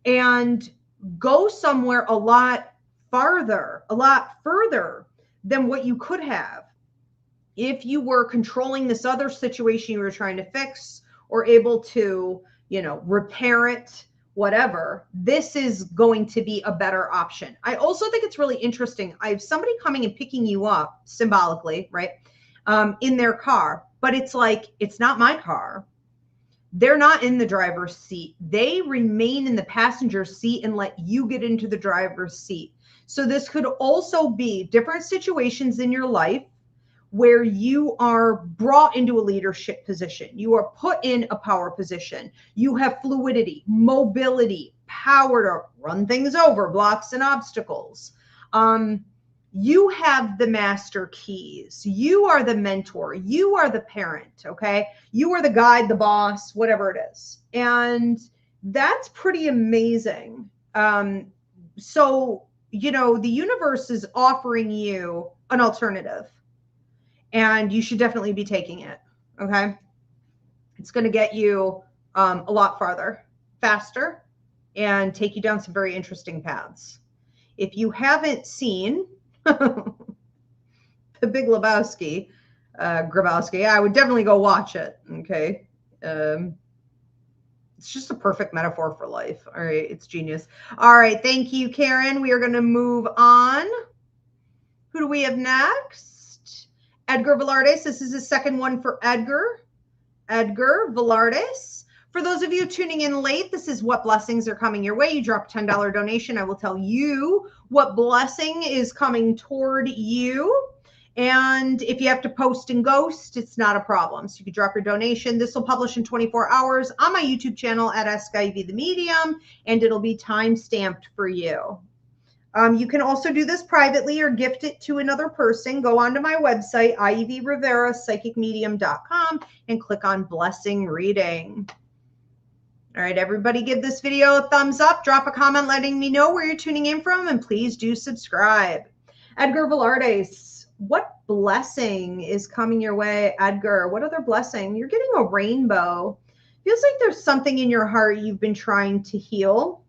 and go somewhere a lot further than what you could have if you were controlling this other situation you were trying to fix or able to, repair it, whatever. This is going to be a better option. I also think it's really interesting. I have somebody coming and picking you up symbolically, right? In their car, but it's like, it's not my car. They're not in the driver's seat. They remain in the passenger seat and let you get into the driver's seat. So this could also be different situations in your life where you are brought into a leadership position. You are put in a power position. You have fluidity, mobility, power to run things over, blocks and obstacles. You have the master keys. You are the mentor. You are the parent, okay? You are the guide, the boss, whatever it is. And that's pretty amazing. So, the universe is offering you an alternative, and you should definitely be taking it, okay? It's going to get you a lot farther, faster, and take you down some very interesting paths. If you haven't seen The Big Lebowski, Grabowski, I would definitely go watch it. Okay. It's just a perfect metaphor for life. All right. It's genius. All right. Thank you, Karen. We are going to move on. Who do we have next? Edgar Velardes. This is the second one for Edgar. Edgar Velardes. For those of you tuning in late, this is what blessings are coming your way. You drop a $10 donation. I will tell you what blessing is coming toward you. And if you have to post and ghost, it's not a problem. So you can drop your donation. This will publish in 24 hours on my YouTube channel at Ask Ivy the Medium, and it'll be time stamped for you. You can also do this privately or gift it to another person. Go onto my website, Ivy Rivera, psychicmedium.com, and click on Blessing Reading. All right, everybody give this video a thumbs up, drop a comment letting me know where you're tuning in from, and please do subscribe. Edgar Velardes, what blessing is coming your way, Edgar? What other blessing? You're getting a rainbow. Feels like there's something in your heart you've been trying to heal.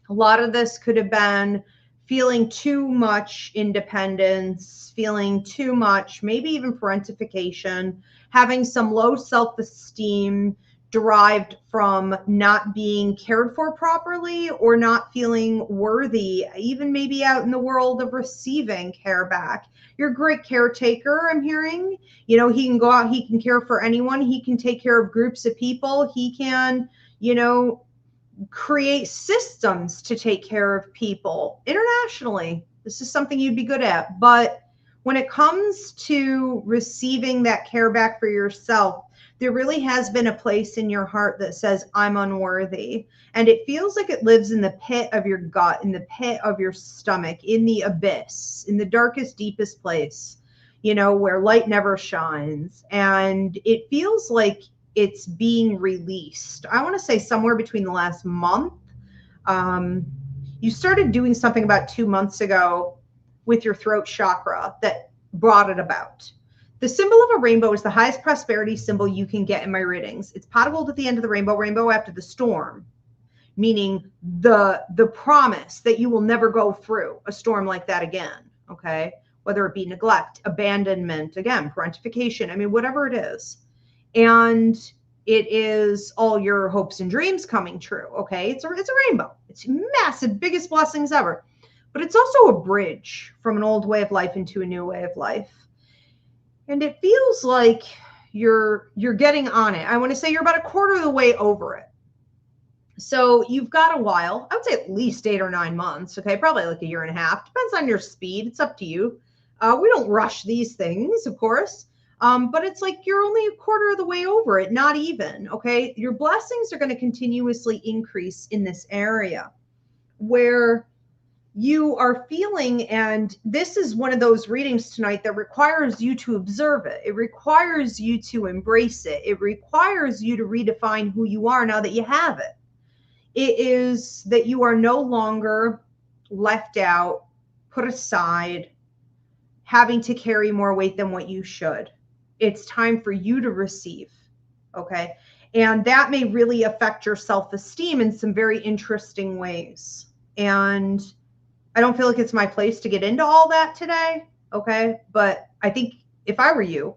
A lot of this could have been feeling too much independence, feeling too much, maybe even parentification, having some low self-esteem derived from not being cared for properly or not feeling worthy, even maybe out in the world of receiving care back. You're a great caretaker, I'm hearing. He can go out, he can care for anyone, he can take care of groups of people, he can, create systems to take care of people internationally. This is something you'd be good at. But when it comes to receiving that care back for yourself, there really has been a place in your heart that says, I'm unworthy. And it feels like it lives in the pit of your gut, in the pit of your stomach, in the abyss, in the darkest, deepest place, where light never shines. And it feels like it's being released. I want to say somewhere between the last month. You started doing something about 2 months ago with your throat chakra that brought it about. The symbol of a rainbow is the highest prosperity symbol you can get in my readings. It's pot of gold at the end of the rainbow after the storm, meaning the promise that you will never go through a storm like that again, okay? Whether it be neglect, abandonment, again, parentification, whatever it is. And it is all your hopes and dreams coming true, okay? It's a rainbow. It's massive, biggest blessings ever. But it's also a bridge from an old way of life into a new way of life. And it feels like you're getting on it. I want to say you're about a quarter of the way over it. So you've got a while. I would say at least 8 or 9 months, okay? Probably like a year and a half. Depends on your speed. It's up to you. We don't rush these things, of course. But it's like you're only a quarter of the way over it, not even. Okay. Your blessings are going to continuously increase in this area where you are feeling, and this is one of those readings tonight that requires you to observe it. It requires you to embrace it. It requires you to redefine who you are now that you have it. It is that you are no longer left out, put aside, having to carry more weight than what you should. It's time for you to receive. Okay. And that may really affect your self-esteem in some very interesting ways. And I don't feel like it's my place to get into all that today. Okay. But I think if I were you,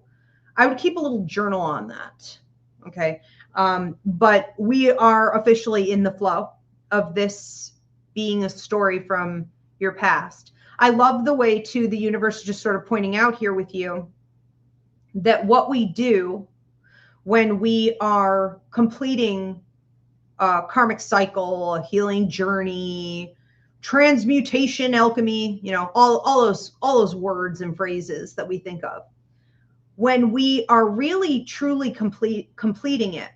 I would keep a little journal on that. Okay. But we are officially in the flow of this being a story from your past. I love the way too the universe is just sort of pointing out here with you that what we do when we are completing a karmic cycle, a healing journey, transmutation, alchemy, you know, all those words and phrases that we think of. When we are really truly completing it,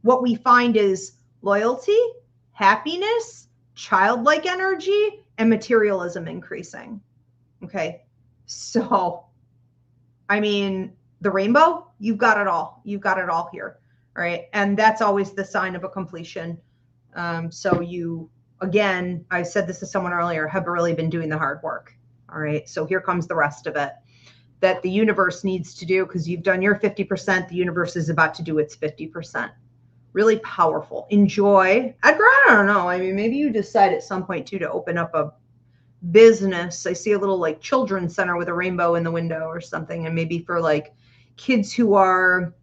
what we find is loyalty, happiness, childlike energy, and materialism increasing. Okay. So, I mean, the rainbow, you've got it all. You've got it all here. All right. And that's always the sign of a completion. So you, again, I said this to someone earlier, have really been doing the hard work. All right. So here comes the rest of it that the universe needs to do, because you've done your 50%. The universe is about to do its 50%. Really powerful. Enjoy. I don't know. I mean, maybe you decide at some point too to open up a business. I see a little like children's center with a rainbow in the window or something. And maybe for like kids who are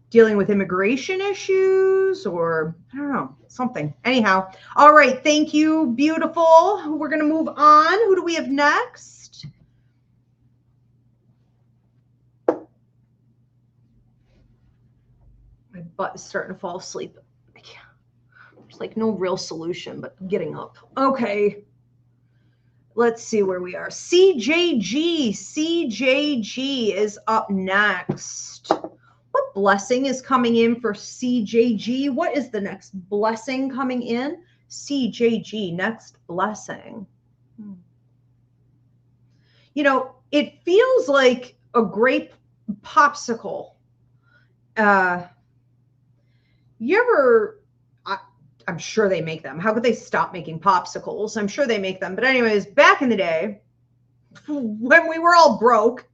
dealing with immigration issues, or I don't know, something. Anyhow. All right. Thank you. Beautiful. We're going to move on. Who do we have next? My butt is starting to fall asleep. I can't. There's like no real solution, but I'm getting up. Okay. Let's see where we are. CJG. CJG is up next. What blessing is coming in for CJG? What is the next blessing coming in? CJG, next blessing. You know, it feels like a grape popsicle. You ever, I'm sure they make them. How could they stop making popsicles? I'm sure they make them. But anyways, back in the day, when we were all broke,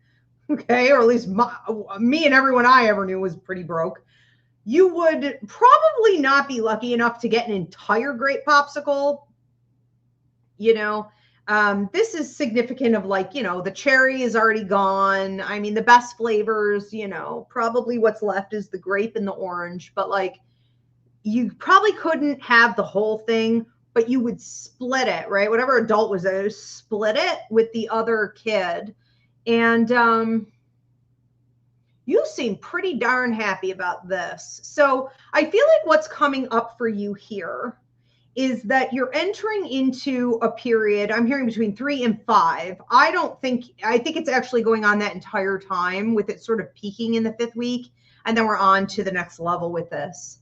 okay, or at least me and everyone I ever knew was pretty broke, you would probably not be lucky enough to get an entire grape popsicle. You know, this is significant of like, you know, the cherry is already gone. I mean, the best flavors, you know, probably what's left is the grape and the orange, but like, you probably couldn't have the whole thing, but you would split it, right? Whatever adult was there, split it with the other kid. And you seem pretty darn happy about this. So I feel like what's coming up for you here is that you're entering into a period, I'm hearing between 3 and 5. I think it's actually going on that entire time, with it sort of peaking in the 5th week. And then we're on to the next level with this.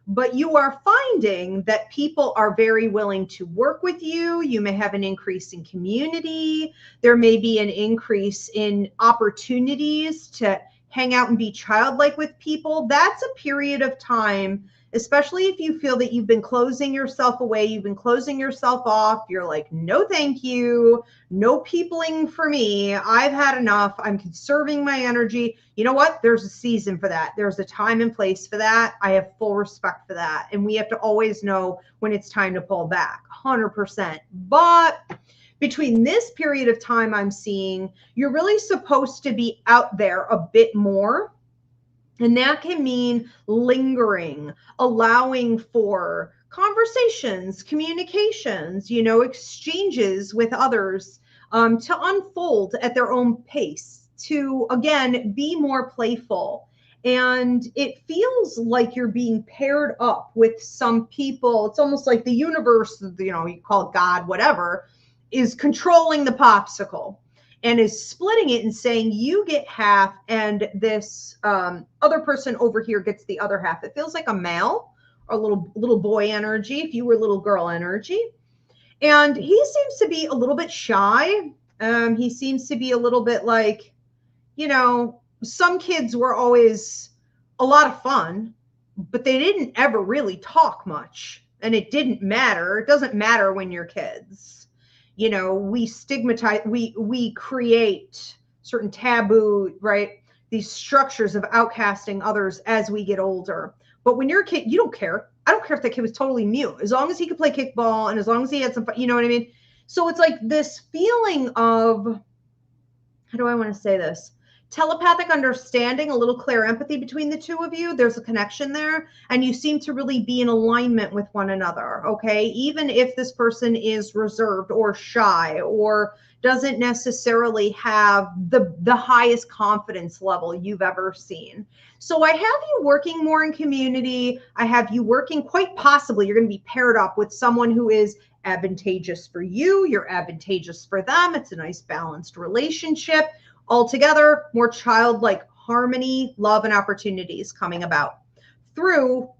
But you are finding that people are very willing to work with you. You may have an increase in community. There may be an increase in opportunities to hang out and be childlike with people. That's a period of time, especially if you feel that you've been closing yourself away, you've been closing yourself off. You're like, no, thank you. No peopling for me. I've had enough. I'm conserving my energy. You know what? There's a season for that. There's a time and place for that. I have full respect for that. And we have to always know when it's time to pull back, 100%. But between this period of time, I'm seeing you're really supposed to be out there a bit more. And that can mean lingering, allowing for conversations, communications, you know, exchanges with others to unfold at their own pace, to, again, be more playful. And it feels like you're being paired up with some people. It's almost like the universe, you know, you call it God, whatever, is controlling the popsicle. and is splitting it and saying you get half and this other person over here gets the other half. It feels like a male or little boy energy if you were little girl energy. And he seems to be a little bit shy. He seems to be a little bit like, you know, some kids were always a lot of fun, but they didn't ever really talk much. And it didn't matter. It doesn't matter when you're kids. You know, we stigmatize, we create certain taboo, right? These structures of outcasting others as we get older. But when you're a kid, you don't care. I don't care if that kid was totally mute, as long as he could play kickball and as long as he had some, you know what I mean? So it's like this feeling of, how do I want to say this? Telepathic understanding, a little clear empathy between the two of you. There's a connection there, and you seem to really be in alignment with one another, okay? Even if this person is reserved or shy or doesn't necessarily have the highest confidence level you've ever seen. So I have you working more in community. I have you working, quite possibly, you're going to be paired up with someone who is advantageous for you. You're advantageous for them. It's a nice balanced relationship. Altogether, more childlike harmony, love, and opportunities coming about through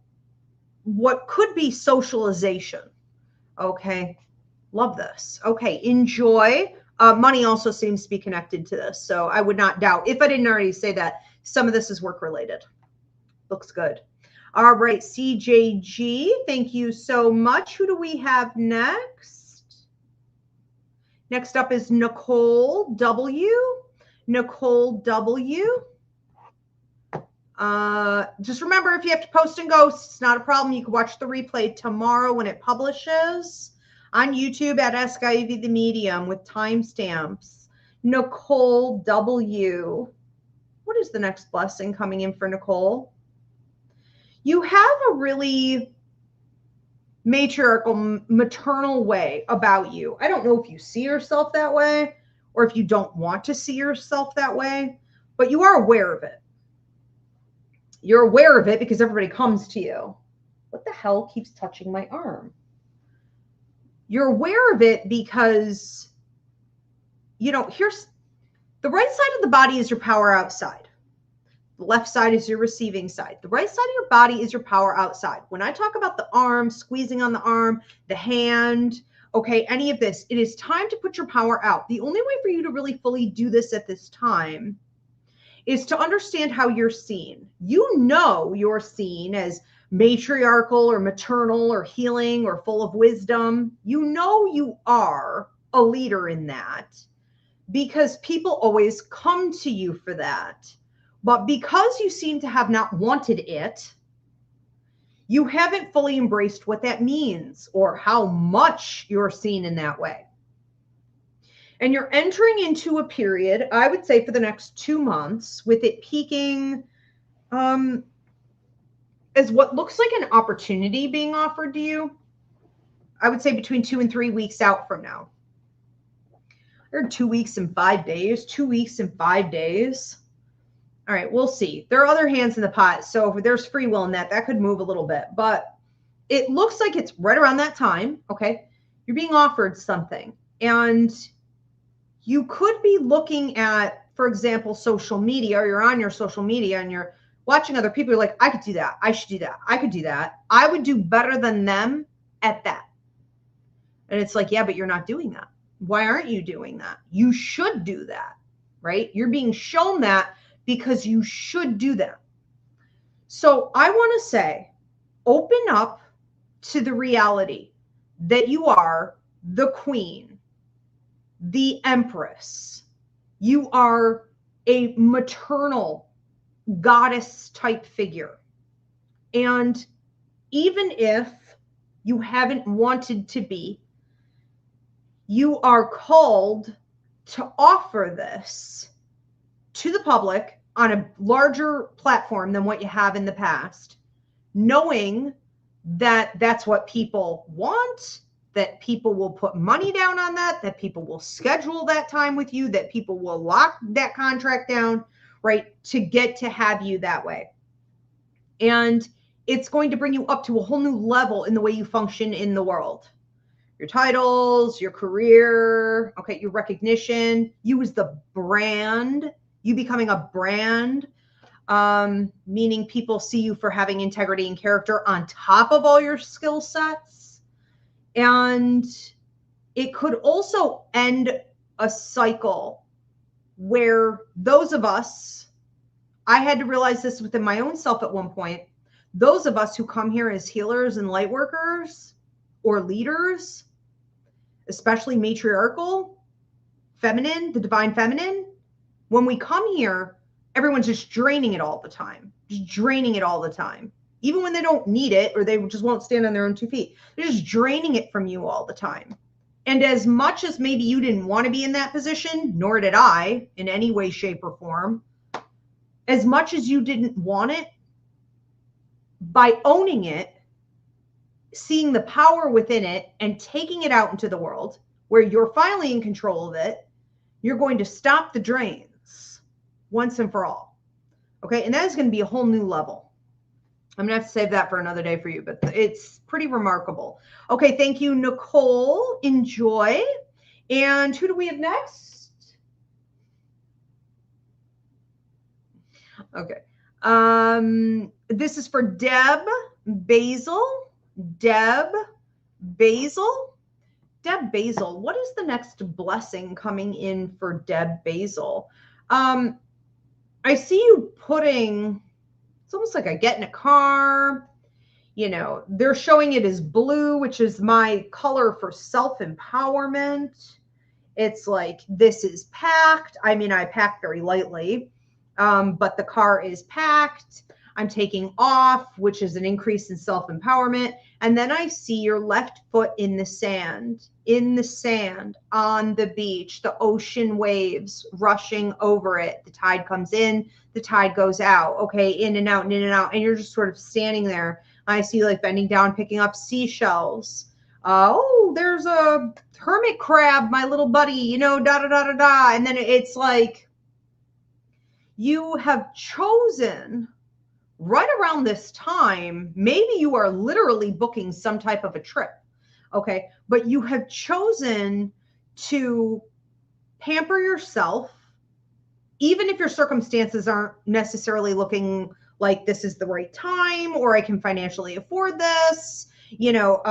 what could be socialization. Okay, love this. Okay, enjoy. Money also seems to be connected to this, so I would not doubt, if I didn't already say that, some of this is work related. Looks good. All right, CJG, thank you so much. Who do we have next? Next up is Nicole W. Nicole W. Just remember, if you have to post and ghost, it's not a problem. You can watch the replay tomorrow when it publishes on YouTube at Ask Ivy the Medium with timestamps. Nicole W. What is the next blessing coming in for Nicole? You have a really matriarchal, maternal way about you. I don't know if you see yourself that way or if you don't want to see yourself that way, but you are aware of it. You're aware of it because everybody comes to you. What the hell keeps touching my arm? You're aware of it because, you know, here's the right side of the body is your power outside. The left side is your receiving side. The right side of your body is your power outside. When I talk about the arm, squeezing on the arm, the hand, okay, any of this, it is time to put your power out. The only way for you to really fully do this at this time is to understand how you're seen. You know you're seen as matriarchal or maternal or healing or full of wisdom. You know you are a leader in that because people always come to you for that. But because you seem to have not wanted it, you haven't fully embraced what that means or how much you're seen in that way. And you're entering into a period, I would say for the next 2 months, with it peaking as what looks like an opportunity being offered to you. I would say between 2 and 3 weeks out from now. Or 2 weeks and 5 days, 2 weeks and 5 days. All right, we'll see. There are other hands in the pot. So if there's free will in that, that could move a little bit. But it looks like it's right around that time, okay? You're being offered something. And you could be looking at, for example, social media, or you're on your social media and you're watching other people. You're like, I could do that. I should do that. I could do that. I would do better than them at that. And it's like, yeah, but you're not doing that. Why aren't you doing that? You should do that, right? You're being shown that because you should do that. So I want to say, open up to the reality that you are the queen, the empress. You are a maternal goddess type figure. And even if you haven't wanted to be, you are called to offer this to the public on a larger platform than what you have in the past, knowing that that's what people want, that people will put money down on that people will schedule that time with you, that people will lock that contract down, right, to get to have you that way. And it's going to bring you up to a whole new level in the way you function in the world. your titles, your career, okay, your recognition, you as the brand, you becoming a brand, meaning people see you for having integrity and character on top of all your skill sets. And it could also end a cycle where those of us, I had to realize this within my own self at one point, those of us who come here as healers and light workers or leaders, especially matriarchal, feminine, the divine feminine, when we come here, everyone's just draining it all the time, just draining it all the time. Even when they don't need it or they just won't stand on their own 2 feet, they're just draining it from you all the time. And as much as maybe you didn't want to be in that position, nor did I in any way, shape, or form, as much as you didn't want it, by owning it, seeing the power within it and taking it out into the world where you're finally in control of it, you're going to stop the drains once and for all. Okay. And that is going to be a whole new level. I'm going to have to save that for another day for you, but it's pretty remarkable. Okay. Thank you, Nicole. Enjoy. And who do we have next? Okay. This is for Deb Basil. Deb Basil. Deb Basil. What is the next blessing coming in for Deb Basil? I see you putting, it's almost like I get in a car, you know, they're showing it as blue, which is my color for self-empowerment. It's like, this is packed. I mean, I pack very lightly, but the car is packed. I'm taking off, which is an increase in self-empowerment. And then I see your left foot in the sand, on the beach, the ocean waves rushing over it. The tide comes in, the tide goes out. Okay, in and out and in and out. And you're just sort of standing there. I see you like bending down, picking up seashells. Oh, there's a hermit crab, my little buddy, you know, da da da da da. And then it's like you have chosen right around this time, maybe you are literally booking some type of a trip, okay? But you have chosen to pamper yourself, even if your circumstances aren't necessarily looking like this is the right time or I can financially afford this. You know,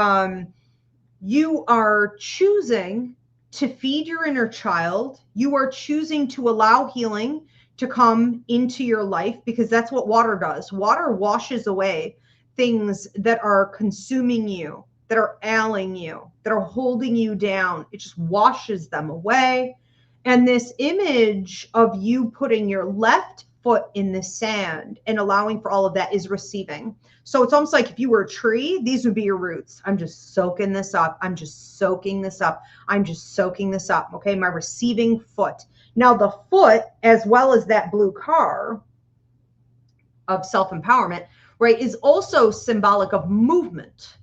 you are choosing to feed your inner child. You are choosing to allow healing to come into your life, because that's what water does. Water washes away things that are consuming you, that are ailing you, that are holding you down. It just washes them away. And this image of you putting your left foot in the sand and allowing for all of that is receiving. So it's almost like if you were a tree, these would be your roots. I'm just soaking this up. I'm just soaking this up. I'm just soaking this up. Okay, my receiving foot. Now the foot, as well as that blue car of self-empowerment, right, is also symbolic of movement.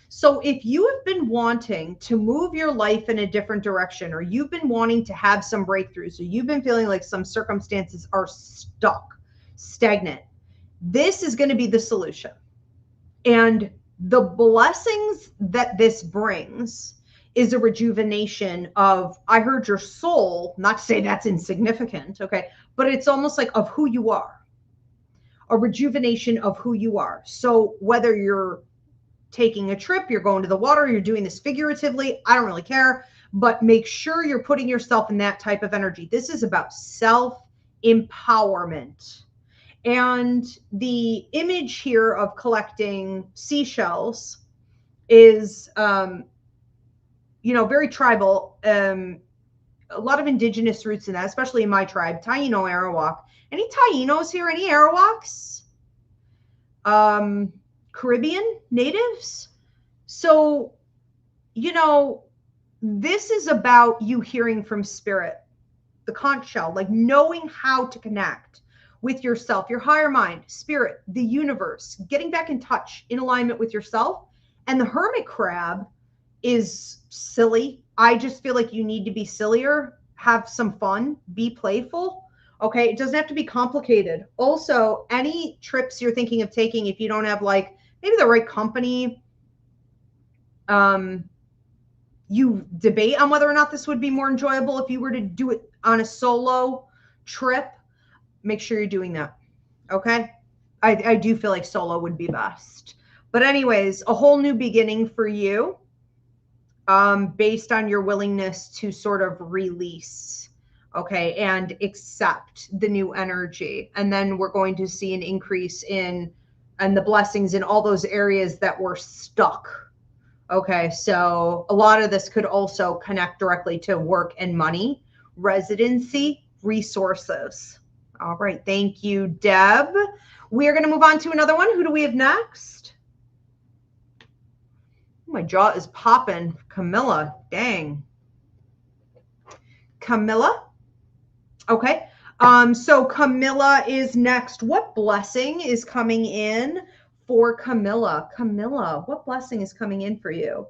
So if you have been wanting to move your life in a different direction, or you've been wanting to have some breakthroughs, or you've been feeling like some circumstances are stuck, stagnant, this is going to be the solution. And the blessings that this brings is a rejuvenation of, I heard your soul, not to say that's insignificant, okay, but it's almost like of who you are, a rejuvenation of who you are. So whether you're taking a trip, you're going to the water, you're doing this figuratively, I don't really care, but make sure you're putting yourself in that type of energy. This is about self-empowerment. And the image here of collecting seashells is, you know, very tribal, a lot of indigenous roots in that, especially in my tribe, Taino Arawak. Any Tainos here? Any Arawaks? Caribbean natives? So, you know, this is about you hearing from spirit, the conch shell, like knowing how to connect with yourself, your higher mind, spirit, the universe, getting back in touch, in alignment with yourself. And the hermit crab is silly. I just feel like you need to be sillier, have some fun, be playful. Okay, it doesn't have to be complicated. Also, any trips you're thinking of taking, if you don't have like maybe the right company, you debate on whether or not this would be more enjoyable if you were to do it on a solo trip, make sure you're doing that. Okay. I do feel like solo would be best. But anyways, a whole new beginning for you, based on your willingness to sort of release, okay, and accept the new energy. And then we're going to see an increase in and the blessings in all those areas that were stuck. Okay, so a lot of this could also connect directly to work and money, residency, resources. All right, thank you, Deb. We're going to move on to another one. Who do we have next? My jaw is popping. Camilla, dang. Camilla? Okay. So Camilla is next. What blessing is coming in for Camilla? Camilla, what blessing is coming in for you?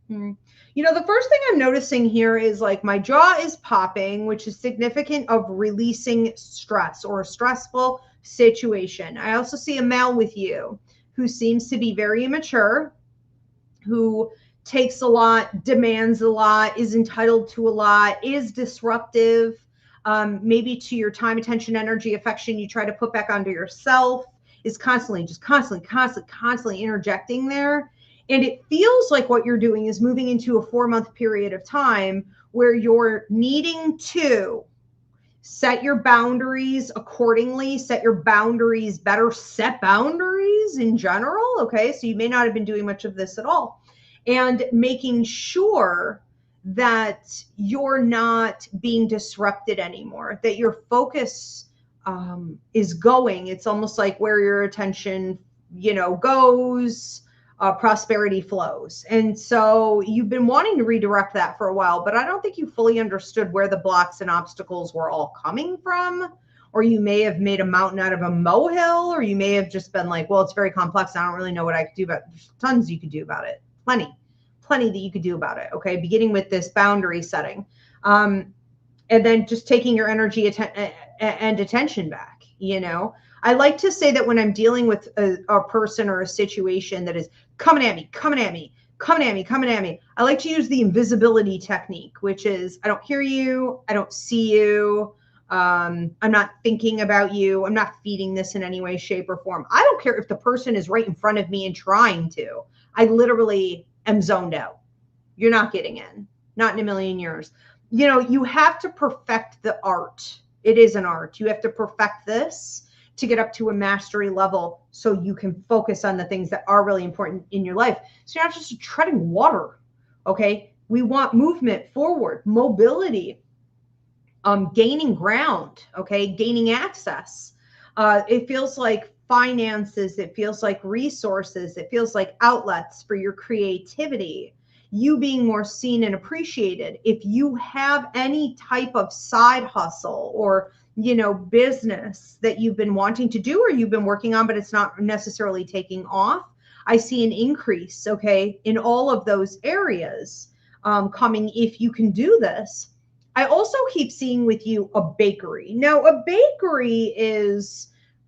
You know, the first thing I'm noticing here is like my jaw is popping, which is significant of releasing stress or a stressful situation. I also see a male with you who seems to be very immature, who takes a lot, demands a lot, is entitled to a lot, is disruptive, maybe to your time, attention, energy, affection you try to put back onto yourself, is constantly interjecting there. And it feels like what you're doing is moving into a 4-month period of time where you're needing to set your boundaries accordingly, set your boundaries better, set boundaries in general. Okay. So you may not have been doing much of this at all, and making sure that you're not being disrupted anymore, that your focus is going. It's almost like where your attention, goes, prosperity flows. And so you've been wanting to redirect that for a while, but I don't think you fully understood where the blocks and obstacles were all coming from. Or you may have made a mountain out of a molehill, or you may have just been like, well, it's very complex. I don't really know what I could do about it. There's tons you could do about it. Plenty that you could do about it. Okay. Beginning with this boundary setting. And then just taking your energy and attention back, I like to say that when I'm dealing with a person or a situation that is coming at me, I like to use the invisibility technique, which is I don't hear you, I don't see you, I'm not thinking about you, I'm not feeding this in any way, shape, or form. I don't care if the person is right in front of me and trying to. I literally am zoned out. You're not getting in, not in a million years. You have to perfect the art. It is an art. You have to perfect this to get up to a mastery level so you can focus on the things that are really important in your life. So you're not just treading water, okay? We want movement forward, mobility, gaining ground, okay? Gaining access. It feels like finances. It feels like resources. It feels like outlets for your creativity. You being more seen and appreciated. If you have any type of side hustle or business that you've been wanting to do or you've been working on, but it's not necessarily taking off, I see an increase, okay, in all of those areas coming if you can do this. I also keep seeing with you a bakery. Now, a bakery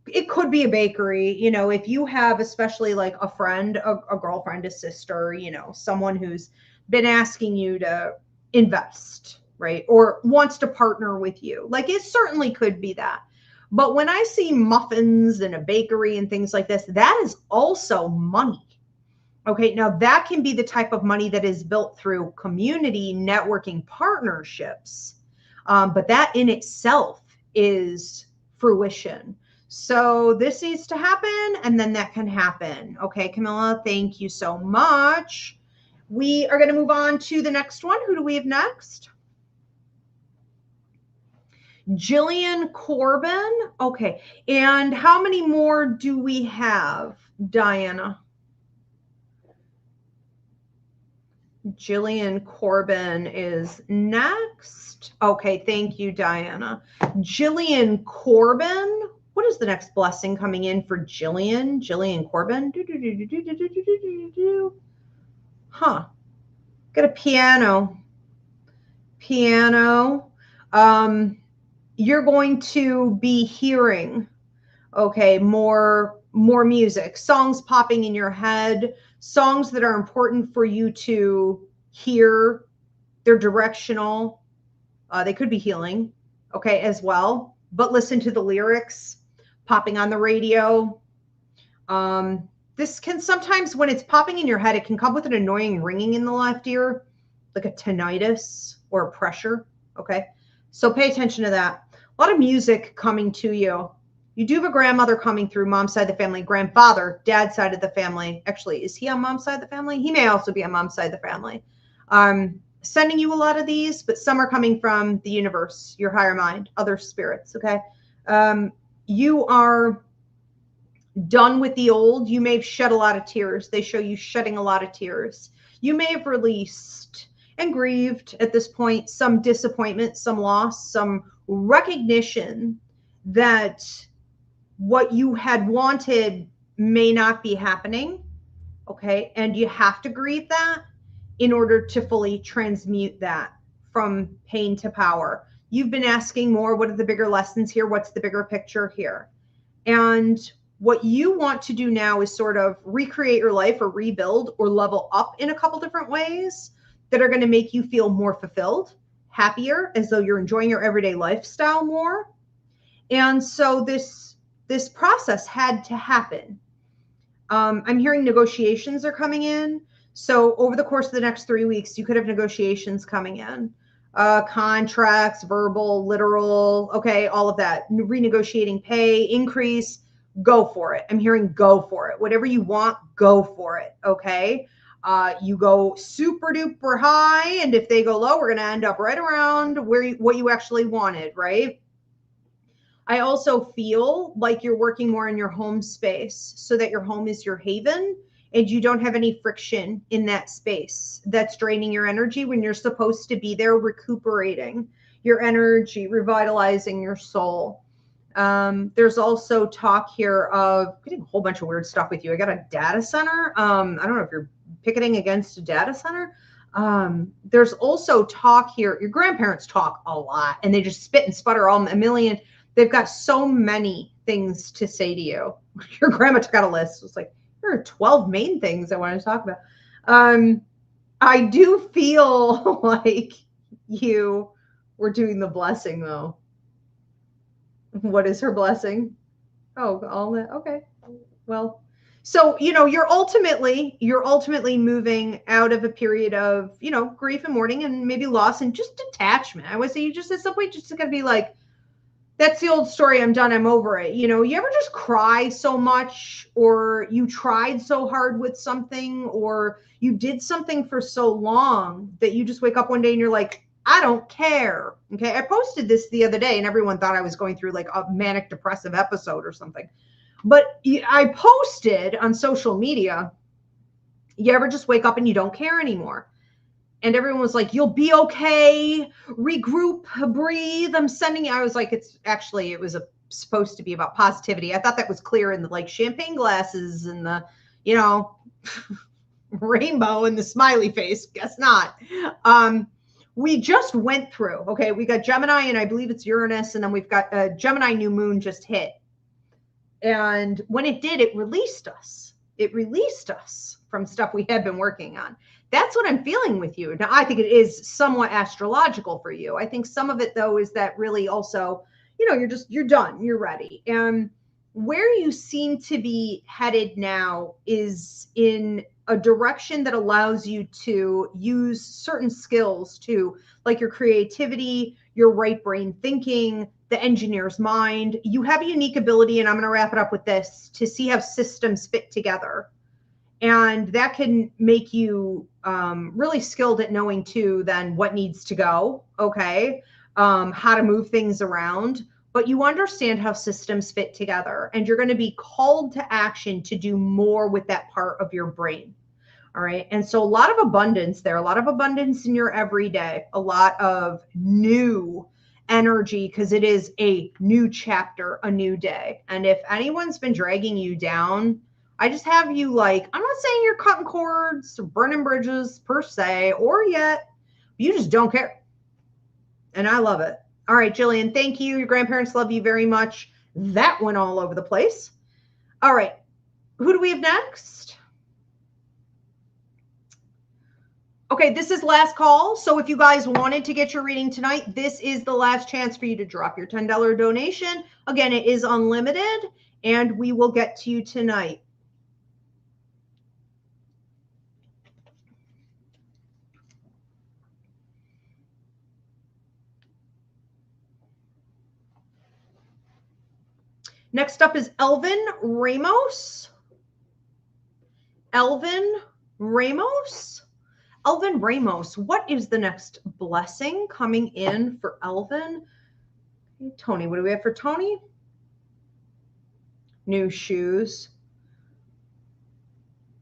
it could be a bakery, if you have especially like a friend, a girlfriend, a sister, someone who's been asking you to invest, right? Or wants to partner with you. Like it certainly could be that. But when I see muffins in a bakery and things like this, that is also money. Okay, now that can be the type of money that is built through community networking partnerships. But that in itself is fruition. So this needs to happen, and then that can happen. Okay, Camilla, thank you so much. We are going to move on to the next one. Who do we have next? Jillian Corbin. Okay, and how many more do we have, Diana? Jillian Corbin is next. Okay, thank you, Diana. Jillian Corbin. What is the next blessing coming in for Jillian? Jillian Corbin. Huh. Got a piano. You're going to be hearing, okay, more music, songs popping in your head, songs that are important for you to here. They're directional. They could be healing, okay, as well. But listen to the lyrics popping on the radio. This can sometimes, when it's popping in your head, it can come with an annoying ringing in the left ear, like a tinnitus or a pressure, okay? So pay attention to that. A lot of music coming to you. You do have a grandmother coming through, mom's side of the family, grandfather, dad's side of the family. Actually, is he on mom's side of the family? He may also be on mom's side of the family. Sending you a lot of these, but some are coming from the universe, your higher mind, other spirits, okay? You are done with the old. You may have shed a lot of tears. They show you shedding a lot of tears. You may have released and grieved at this point some disappointment, some loss, some recognition that what you had wanted may not be happening, okay? And you have to grieve that in order to fully transmute that from pain to power. You've been asking more, what are the bigger lessons here? What's the bigger picture here? And what you want to do now is sort of recreate your life or rebuild or level up in a couple different ways that are going to make you feel more fulfilled, happier, as though you're enjoying your everyday lifestyle more. And so this process had to happen. I'm hearing negotiations are coming in. So over the course of the next 3 weeks, you could have negotiations coming in. Contracts, verbal, literal, okay, all of that. Renegotiating pay, increase, go for it. I'm hearing go for it. Whatever you want, go for it, okay? You go super duper high, and if they go low, we're going to end up right around what you actually wanted, right? I also feel like you're working more in your home space so that your home is your haven and you don't have any friction in that space that's draining your energy when you're supposed to be there recuperating your energy, revitalizing your soul. There's also talk here of getting a whole bunch of weird stuff with you. I got a data center. I don't know if you're picketing against a data center. There's also talk here. Your grandparents talk a lot and they just spit and sputter all a million. They've got so many things to say to you. Your grandma took out a list. It's like, here are 12 main things I want to talk about. I do feel like you were doing the blessing though. What is her blessing? Oh, all that. Okay. Well, so, you're ultimately moving out of a period of, grief and mourning and maybe loss and just detachment. I would say you just at some point just going to be like, that's the old story. I'm done. I'm over it. You ever just cry so much, or you tried so hard with something, or you did something for so long that you just wake up one day and you're like, I don't care. Okay. I posted this the other day and everyone thought I was going through like a manic depressive episode or something. But I posted on social media, you ever just wake up and you don't care anymore? And everyone was like, you'll be okay, regroup, breathe. I'm sending you. I was like, it was supposed to be about positivity. I thought that was clear in the like champagne glasses and the, rainbow and the smiley face. Guess not. We just went through, okay, we got Gemini and I believe it's Uranus. And then we've got a Gemini new moon just hit. And when it did, it released us. It released us from stuff we had been working on. That's what I'm feeling with you. Now, I think it is somewhat astrological for you. I think some of it, though, is that really also, you're done. You're ready. And where you seem to be headed now is in a direction that allows you to use certain skills to, like your creativity, your right brain thinking, the engineer's mind. You have a unique ability, and I'm going to wrap it up with this, to see how systems fit together. And that can make you really skilled at knowing too, then what needs to go, okay? How to move things around, but you understand how systems fit together and you're going to be called to action to do more with that part of your brain. All right. And so a lot of abundance there, a lot of abundance in your everyday, a lot of new energy because it is a new chapter, a new day. And if anyone's been dragging you down, I just have you like, I'm not saying you're cutting cords or burning bridges per se, or yet, you just don't care. And I love it. All right, Jillian, thank you. Your grandparents love you very much. That went all over the place. All right. Who do we have next? Okay, this is last call. So if you guys wanted to get your reading tonight, this is the last chance for you to drop your $10 donation. Again, it is unlimited, and we will get to you tonight. Next up is Elvin Ramos. Elvin Ramos. Elvin Ramos, what is the next blessing coming in for Elvin? Tony, what do we have for Tony? New shoes.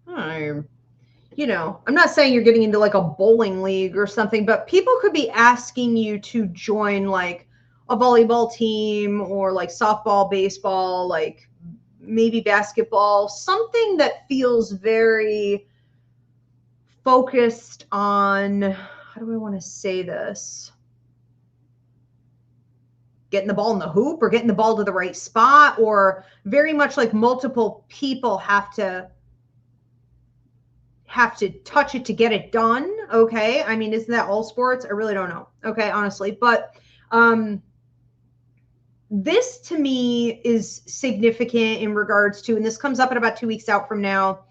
I'm not saying you're getting into like a bowling league or something, but people could be asking you to join like a volleyball team or like softball, baseball, like maybe basketball, something that feels very focused on, how do I want to say this? Getting the ball in the hoop or getting the ball to the right spot, or very much like multiple people have to touch it to get it done. Okay. I mean, isn't that all sports? I really don't know. Okay. Honestly, but, this to me is significant in regards to, and this comes up in about 2 weeks out from now,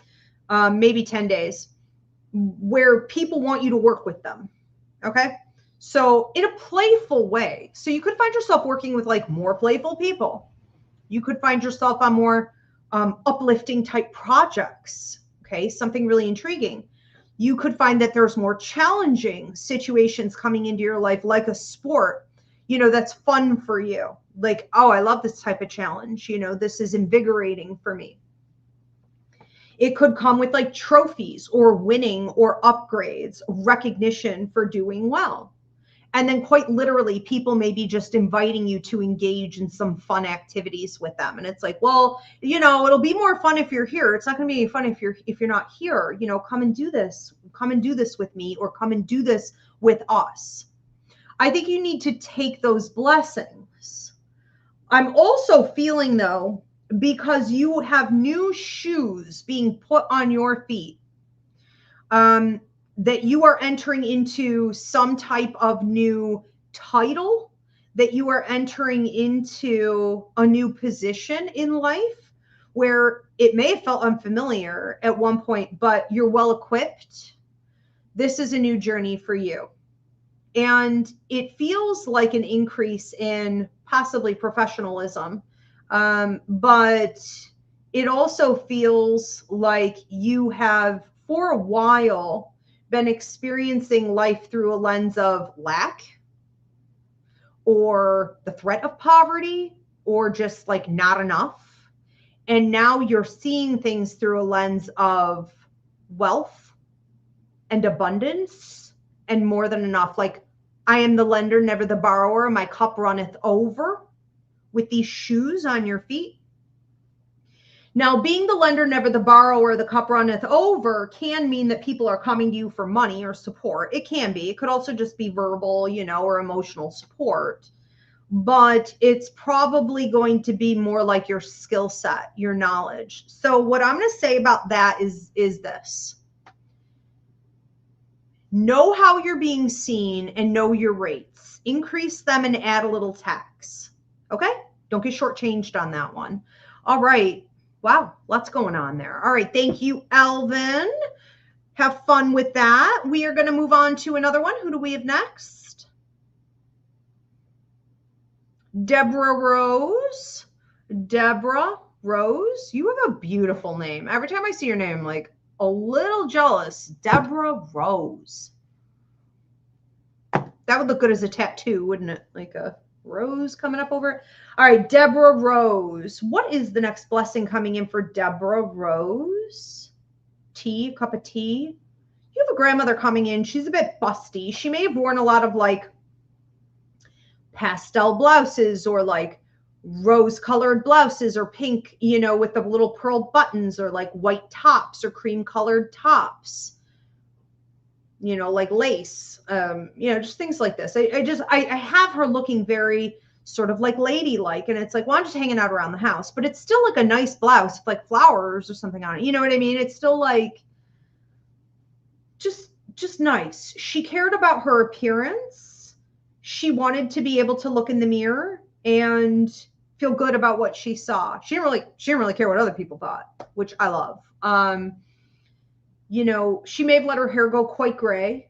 maybe 10 days, where people want you to work with them. Okay. So in a playful way. So you could find yourself working with like more playful people. You could find yourself on more uplifting type projects. Okay. Something really intriguing. You could find that there's more challenging situations coming into your life, like a sport, that's fun for you. Like, oh, I love this type of challenge. This is invigorating for me. It could come with like trophies or winning or upgrades, recognition for doing well. And then quite literally, people may be just inviting you to engage in some fun activities with them. And it's like, well, it'll be more fun if you're here. It's not going to be fun if you're not here. Come and do this. Come and do this with me, or come and do this with us. I think you need to take those blessings. I'm also feeling, though, because you have new shoes being put on your feet, that you are entering into some type of new title, that you are entering into a new position in life where it may have felt unfamiliar at one point, but you're well equipped. This is a new journey for you. And it feels like an increase in possibly professionalism. But it also feels like you have, for a while, been experiencing life through a lens of lack, or the threat of poverty, or just like not enough. And now you're seeing things through a lens of wealth and abundance and more than enough. Like, I am the lender, never the borrower. My cup runneth over with these shoes on your feet. Now, being the lender, never the borrower, the cup runneth over can mean that people are coming to you for money or support. It can be. It could also just be verbal, or emotional support. But it's probably going to be more like your skill set, your knowledge. So what I'm going to say about that is this. Know how you're being seen and know your rates. Increase them and add a little tax. Okay? Don't get shortchanged on that one. All right. Wow, lots going on there. All right, thank you, Elvin. Have fun with that. We are going to move on to another one. Who do we have next? Deborah Rose. Deborah Rose. You have a beautiful name. Every time I see your name, I'm like a little jealous. Deborah Rose. That would look good as a tattoo, wouldn't it? Like a rose coming up over it. All right, Deborah Rose. What is the next blessing coming in for Deborah Rose? Tea, cup of tea. You have a grandmother coming in. She's a bit busty. She may have worn a lot of like pastel blouses, or like rose-colored blouses, or pink, with the little pearl buttons, or like white tops or cream-colored tops. Like lace, just things like this. I have her looking very sort of like ladylike, and it's like, well, I'm just hanging out around the house, but it's still like a nice blouse with like flowers or something on it. You know what I mean? It's still like just just nice. She cared about her appearance. She wanted to be able to look in the mirror and feel good about what she saw. She didn't really care what other people thought, which I love. You know, she may have let her hair go quite gray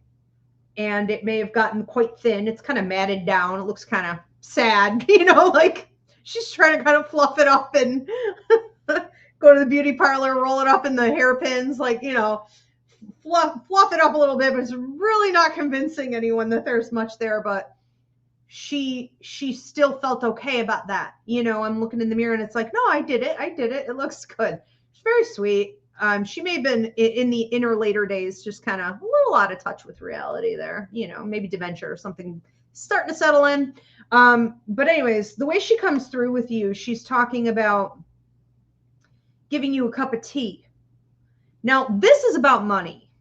and it may have gotten quite thin. It's kind of matted down. It looks kind of sad, you know, like she's trying to kind of fluff it up and go to the beauty parlor, roll it up in the hairpins, like, you know, fluff it up a little bit, but it's really not convincing anyone that there's much there. But she still felt okay about that. You know, I'm looking in the mirror and it's like, no, I did it. It looks good. It's very sweet. She may have been in the inner later days, just kind of a little out of touch with reality there, you know, maybe dementia or something starting to settle in. But anyways, the way she comes through with you, she's talking about giving you a cup of tea. Now, this is about money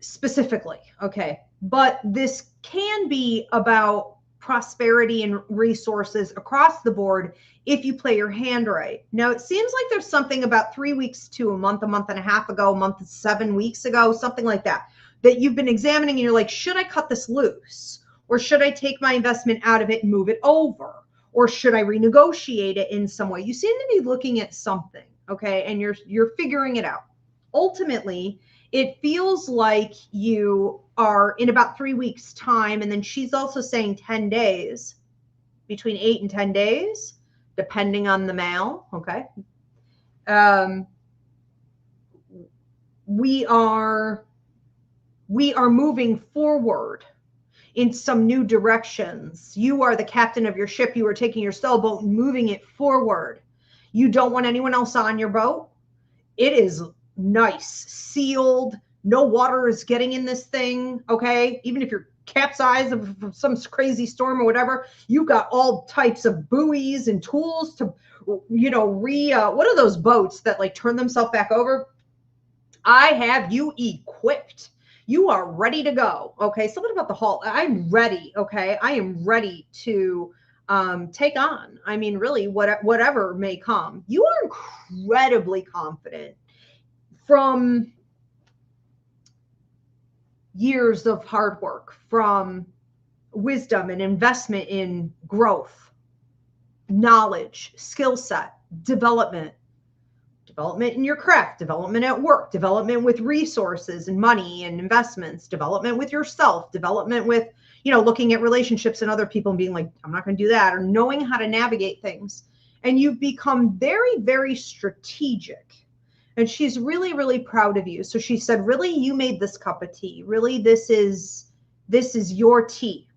specifically, okay? But this can be about prosperity and resources across the board if you play your hand right. Now, it seems like there's something about 3 weeks to a month and a half ago, a month and 7 weeks ago, something like that, that you've been examining and you're like, should I cut this loose? Or should I take my investment out of it and move it over? Or should I renegotiate it in some way? You seem to be looking at something, okay? And you're figuring it out. Ultimately, it feels like you are in about 3 weeks time. And then she's also saying 10 days, between 8 and 10 days, depending on the male. Okay. We are moving forward in some new directions. You are the captain of your ship. You are taking your sailboat and moving it forward. You don't want anyone else on your boat. It is nice, sealed. No water is getting in this thing. Okay. Even if you're capsized of some crazy storm or whatever, you've got all types of buoys and tools to, you know, what are those boats that like turn themselves back over? I have you equipped. You are ready to go. Okay. Something about the hull. I'm ready. Okay. I am ready to take on. I mean, really, whatever may come. You are incredibly confident from years of hard work, from wisdom and investment in growth, knowledge, skill set, development in your craft, development at work, development with resources and money and investments, development with yourself, development with, you know, looking at relationships and other people and being like, I'm not going to do that, or knowing how to navigate things. And you've become very, very strategic. And she's really, really proud of you. So she said, really, you made this cup of tea. Really, this is your tea.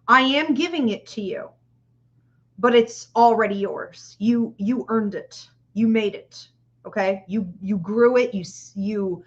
I am giving it to you, but it's already yours. You earned it. You made it. Okay. You grew it. You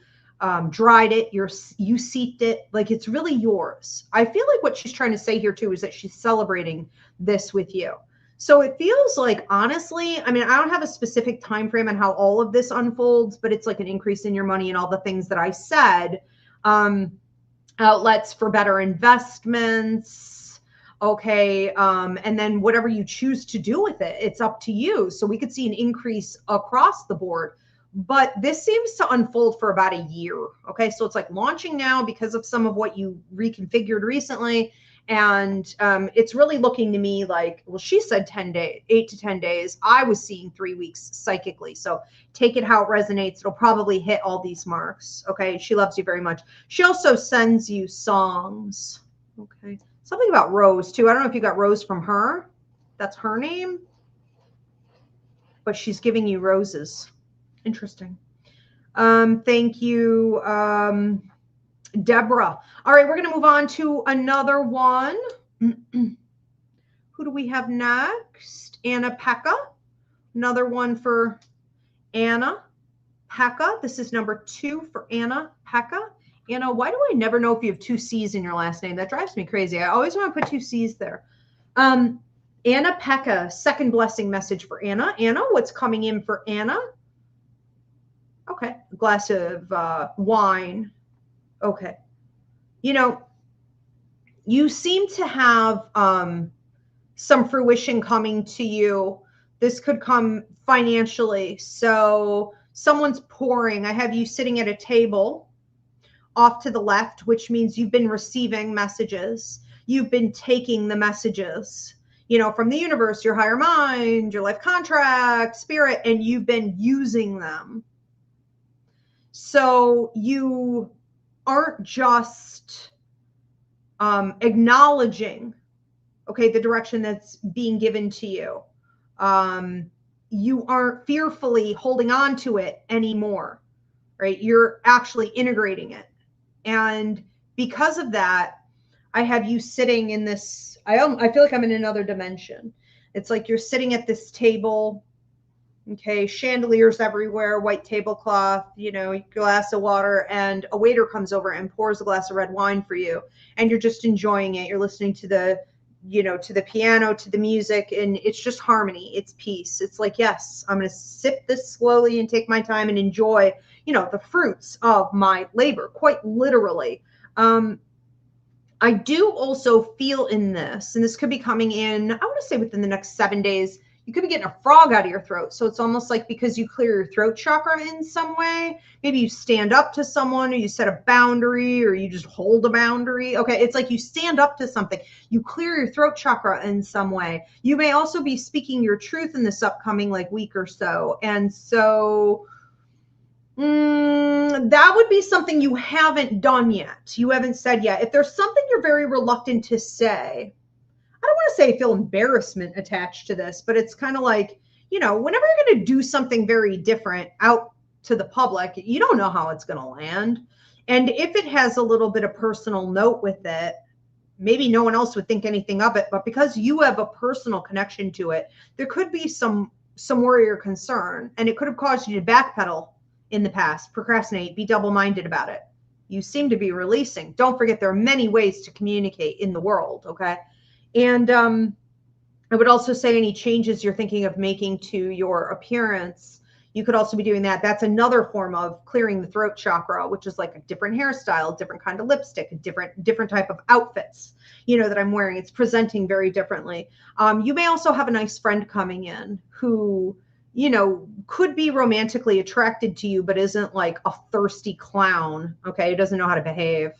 dried it. You seeped it. Like, it's really yours. I feel like what she's trying to say here too is that she's celebrating this with you. So it feels like, honestly, I mean, I don't have a specific time frame on how all of this unfolds, but it's like an increase in your money and all the things that I said. Outlets for better investments. Okay. And then whatever you choose to do with it, it's up to you. So we could see an increase across the board, but this seems to unfold for about a year. Okay. So it's like launching now because of some of what you reconfigured recently. And it's really looking to me like, well, she said 10 days, 8 to 10 days. I was seeing 3 weeks psychically. So take it how it resonates. It'll probably hit all these marks. Okay. She loves you very much. She also sends you songs. Okay. Something about Rose too. I don't know if you got Rose from her. That's her name. But she's giving you roses. Interesting. Thank you, Deborah. All right, we're going to move on to another one. Who do we have next? Anna Pekka. Another one for Anna Pekka. This is number 2 for Anna Pekka. Anna, why do I never know if you have 2 C's in your last name? That drives me crazy. I always want to put 2 C's there. Anna Pekka, second blessing message for Anna. Anna, what's coming in for Anna? Okay, a glass of wine. Okay. You know, you seem to have some fruition coming to you. This could come financially. So someone's pouring. I have you sitting at a table. off to the left, which means you've been receiving messages. You've been taking the messages, you know, from the universe, your higher mind, your life contract, spirit, and you've been using them. So you aren't just acknowledging, okay, the direction that's being given to you. You aren't fearfully holding on to it anymore, right? You're actually integrating it. And because of that, I have you sitting in this, I feel like I'm in another dimension. It's like you're sitting at this table, okay, chandeliers everywhere, white tablecloth, you know, glass of water, and a waiter comes over and pours a glass of red wine for you. And you're just enjoying it. You're listening to the, you know, to the piano, to the music, and it's just harmony. It's peace. It's like, yes, I'm going to sip this slowly and take my time and enjoy, you know, the fruits of my labor, quite literally. I do also feel in this, and this could be coming in, I want to say within the next 7 days, you could be getting a frog out of your throat. So it's almost like because you clear your throat chakra in some way, maybe you stand up to someone, or you set a boundary, or you just hold a boundary. Okay, it's like you stand up to something, you clear your throat chakra in some way. You may also be speaking your truth in this upcoming like week or so. And so that would be something you haven't done yet. You haven't said yet. If there's something you're very reluctant to say, I don't want to say feel embarrassment attached to this, but it's kind of like, you know, whenever you're going to do something very different out to the public, you don't know how it's going to land. And if it has a little bit of personal note with it, maybe no one else would think anything of it, but because you have a personal connection to it, there could be some worry or concern, and it could have caused you to backpedal in the past, procrastinate, be double-minded about it. You seem to be releasing. Don't forget, there are many ways to communicate in the world, okay? And I would also say any changes you're thinking of making to your appearance, you could also be doing that. That's another form of clearing the throat chakra, which is like a different hairstyle, different kind of lipstick, a different type of outfits, you know, that I'm wearing. It's presenting very differently. You may also have a nice friend coming in who, you know, could be romantically attracted to you, but isn't like a thirsty clown, okay? He doesn't know how to behave.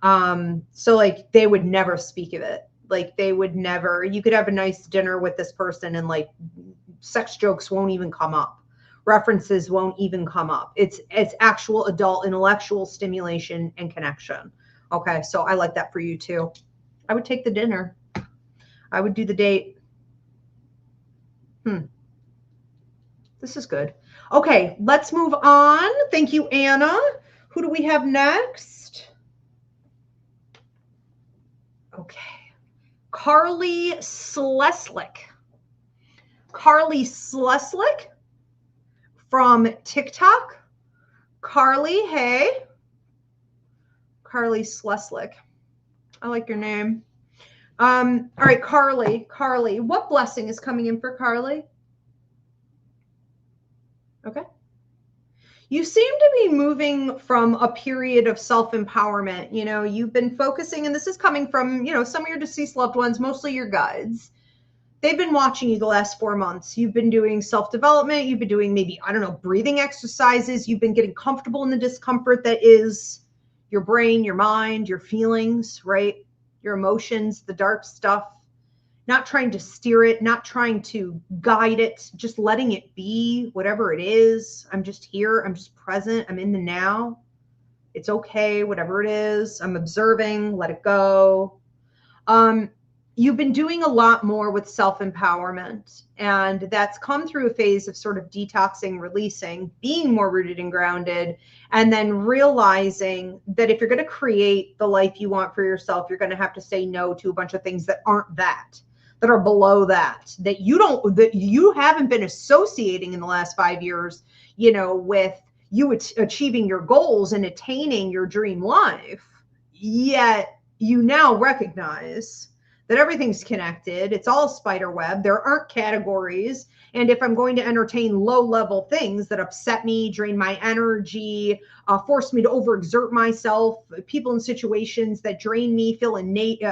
So like they would never speak of it. Like they would never, you could have a nice dinner with this person and like sex jokes won't even come up. References won't even come up. It's actual adult intellectual stimulation and connection. Okay, so I like that for you too. I would take the dinner. I would do the date. This is good. Okay, let's move on. Thank you, Anna. Who do we have next? Okay. Carly Sleslick. Carly Sleslick from TikTok. Carly, hey. Carly Sleslick. I like your name. All right, Carly. Carly, what blessing is coming in for Carly? Okay. You seem to be moving from a period of self-empowerment. You know, you've been focusing, and this is coming from, you know, some of your deceased loved ones, mostly your guides. They've been watching you the last 4 months. You've been doing self-development. You've been doing maybe, I don't know, breathing exercises. You've been getting comfortable in the discomfort that is your brain, your mind, your feelings, right? Your emotions, the dark stuff. Not trying to steer it, not trying to guide it, just letting it be whatever it is. I'm just here. I'm just present. I'm in the now. It's okay, whatever it is. I'm observing, let it go. You've been doing a lot more with self-empowerment, and that's come through a phase of sort of detoxing, releasing, being more rooted and grounded, and then realizing that if you're going to create the life you want for yourself, you're going to have to say no to a bunch of things that aren't that are below that you haven't been associating in the last 5 years, you know, with you achieving your goals and attaining your dream life. Yet you now recognize that everything's connected. It's all spider web. There aren't categories. And if I'm going to entertain low level things that upset me, drain my energy, force me to overexert myself, people in situations that drain me, feel innate,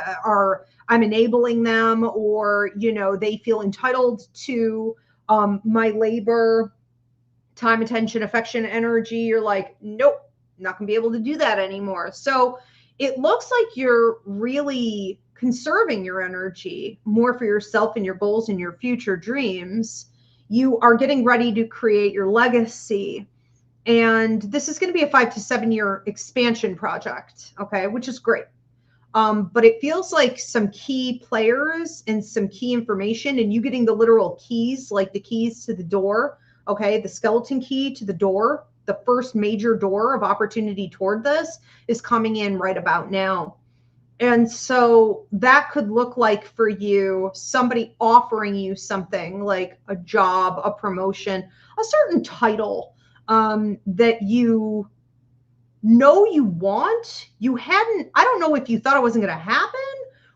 I'm enabling them, or, you know, they feel entitled to my labor, time, attention, affection, energy. You're like, nope, not going to be able to do that anymore. So it looks like you're really conserving your energy more for yourself and your goals and your future dreams. You are getting ready to create your legacy. And this is going to be a 5 to 7 year expansion project, okay, which is great. But it feels like some key players and some key information, and you getting the literal keys, like the keys to the door, okay, the skeleton key to the door, the first major door of opportunity toward this is coming in right about now. And so that could look like for you, somebody offering you something like a job, a promotion, a certain title that you know you want. You hadn't, I don't know if you thought it wasn't going to happen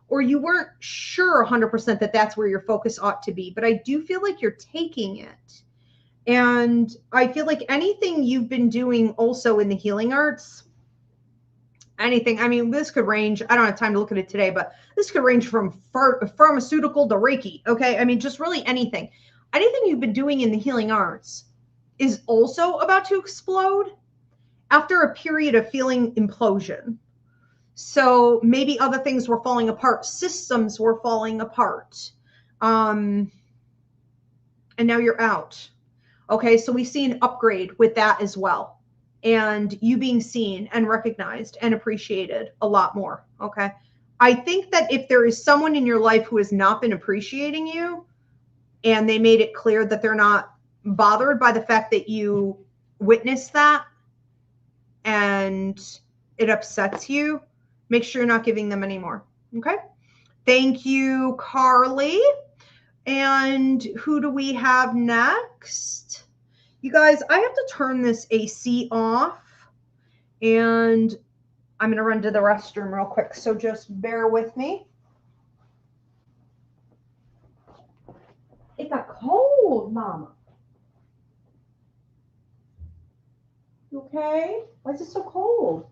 or you weren't sure 100% that that's where your focus ought to be. But I do feel like you're taking it. And I feel like anything you've been doing also in the healing arts, anything, I mean, this could range, I don't have time to look at it today, but this could range from pharmaceutical to Reiki. Okay. I mean, just really anything you've been doing in the healing arts is also about to explode after a period of feeling implosion. So maybe other things were falling apart, systems were falling apart. And now you're out. Okay. So we see an upgrade with that as well. And you being seen and recognized and appreciated a lot more. Okay. I think that if there is someone in your life who has not been appreciating you and they made it clear that they're not bothered by the fact that you witnessed that and it upsets you, make sure you're not giving them any more. Okay. Thank you, Carly. And who do we have next? You guys, I have to turn this AC off and I'm going to run to the restroom real quick. So just bear with me. It got cold, Mama. You okay? Why is it so cold?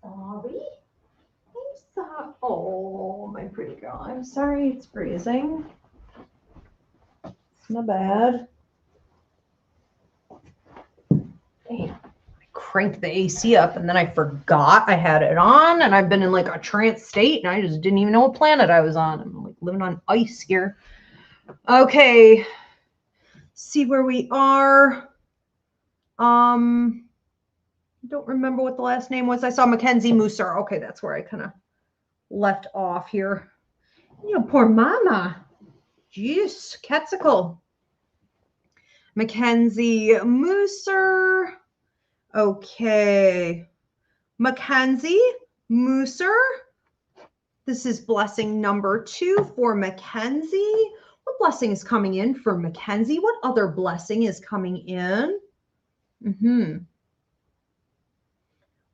Sorry. I'm sorry. Oh, my pretty girl. I'm sorry it's freezing. It's not bad. Damn. I cranked the AC up and then I forgot I had it on and I've been in like a trance state and I just didn't even know what planet I was on. I'm like living on ice here. Okay. See where we are. Don't remember what the last name was. I saw Mackenzie Musser. Okay, that's where I kind of left off here. You know, poor mama. Jeez, Quetzalcoatl. Mackenzie Musser. Okay. Mackenzie Musser. This is blessing number 2 for Mackenzie. What blessing is coming in for Mackenzie? What other blessing is coming in?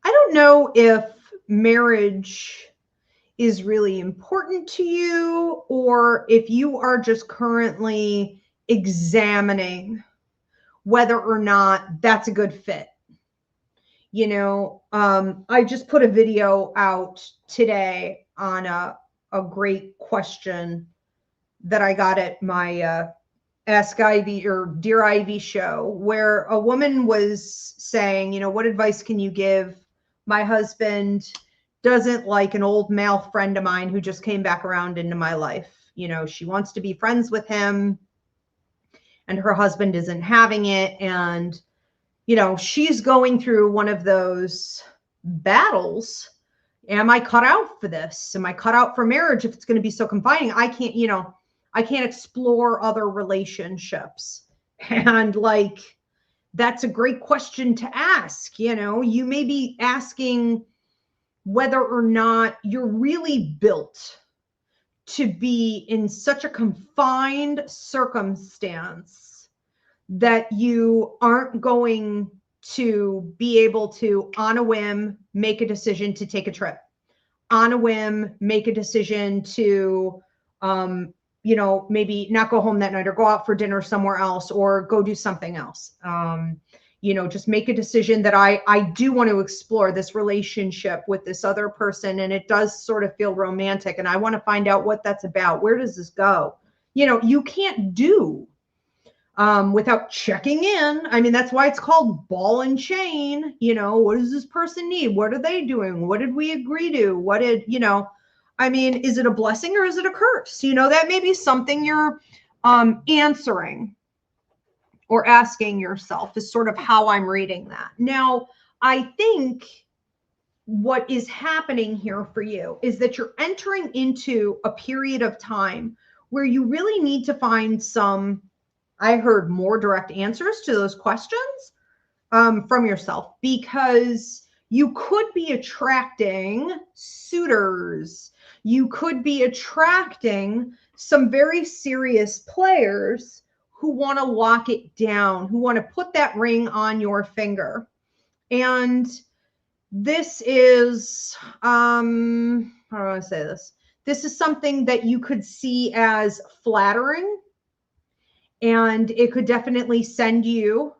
I don't know if marriage is really important to you, or if you are just currently examining whether or not that's a good fit. I just put a video out today on a great question that I got at my Ask Ivy or Dear Ivy show, where a woman was saying, what advice can you give? My husband doesn't like an old male friend of mine who just came back around into my life. She wants to be friends with him and her husband isn't having it. And, she's going through one of those battles. Am I cut out for this? Am I cut out for marriage if it's going to be so confining? I can't explore other relationships. And that's a great question to ask. You may be asking whether or not you're really built to be in such a confined circumstance that you aren't going to be able to, on a whim, make a decision to take a trip, on a whim, make a decision to, maybe not go home that night or go out for dinner somewhere else or go do something else. Just make a decision that I do want to explore this relationship with this other person. And it does sort of feel romantic. And I want to find out what that's about. Where does this go? You can't do without checking in. I mean, that's why it's called ball and chain. What does this person need? What are they doing? What did we agree to? Is it a blessing or is it a curse? That may be something you're answering or asking yourself, is sort of how I'm reading that. Now, I think what is happening here for you is that you're entering into a period of time where you really need to find I heard more direct answers to those questions from yourself, because you could be attracting suitors. You could be attracting some very serious players who want to lock it down, who want to put that ring on your finger. And this is, how do I want to say this? This is something that you could see as flattering, and it could definitely send you,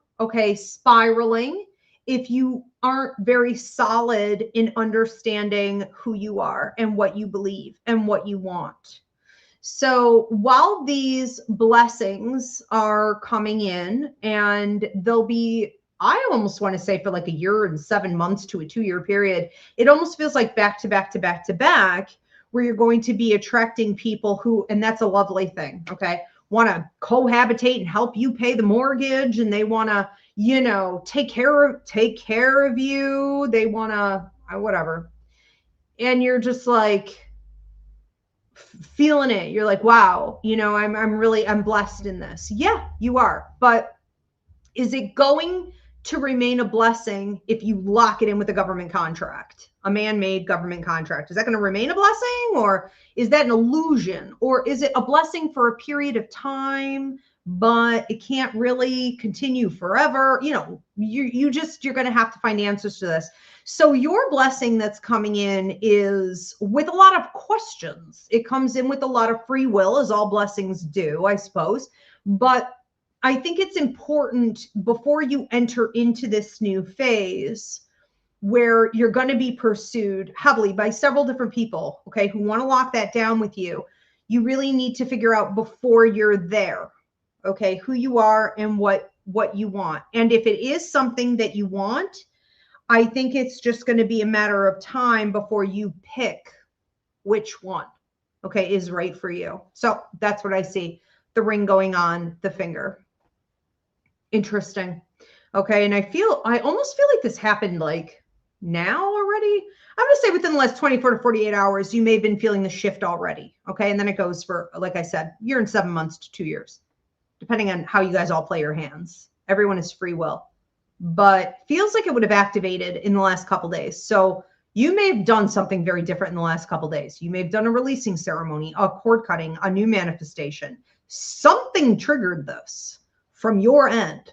spiraling if you aren't very solid in understanding who you are and what you believe and what you want. So while these blessings are coming in, and they'll be, I almost want to say, for like a year and 7 months to a 2-year period, it almost feels like back to back to back to back, where you're going to be attracting people who, and that's a lovely thing, want to cohabitate and help you pay the mortgage, and they want to, take care of you. They want to, whatever. And you're just like feeling it. You're like, wow, I'm blessed in this. Yeah, you are. But is it going to remain a blessing if you lock it in with a government contract, a man-made government contract? Is that going to remain a blessing, or is that an illusion? Or is it a blessing for a period of time, but it can't really continue forever? You're going to have to find answers to this. So your blessing that's coming in is with a lot of questions. It comes in with a lot of free will, as all blessings do, I suppose. But I think it's important, before you enter into this new phase where you're going to be pursued heavily by several different people, who want to lock that down with you, you really need to figure out before you're there, who you are and what you want. And if it is something that you want, I think it's just going to be a matter of time before you pick which one, is right for you. So that's what I see, the ring going on the finger. Interesting. And I almost feel like this happened like now already. I'm going to say within the last 24 to 48 hours, you may have been feeling the shift already. And then it goes for, like I said, year and 7 months to 2 years, depending on how you guys all play your hands. Everyone is free will, but feels like it would have activated in the last couple days. So you may have done something very different in the last couple days. You may have done a releasing ceremony, a cord cutting, a new manifestation. Something triggered this from your end,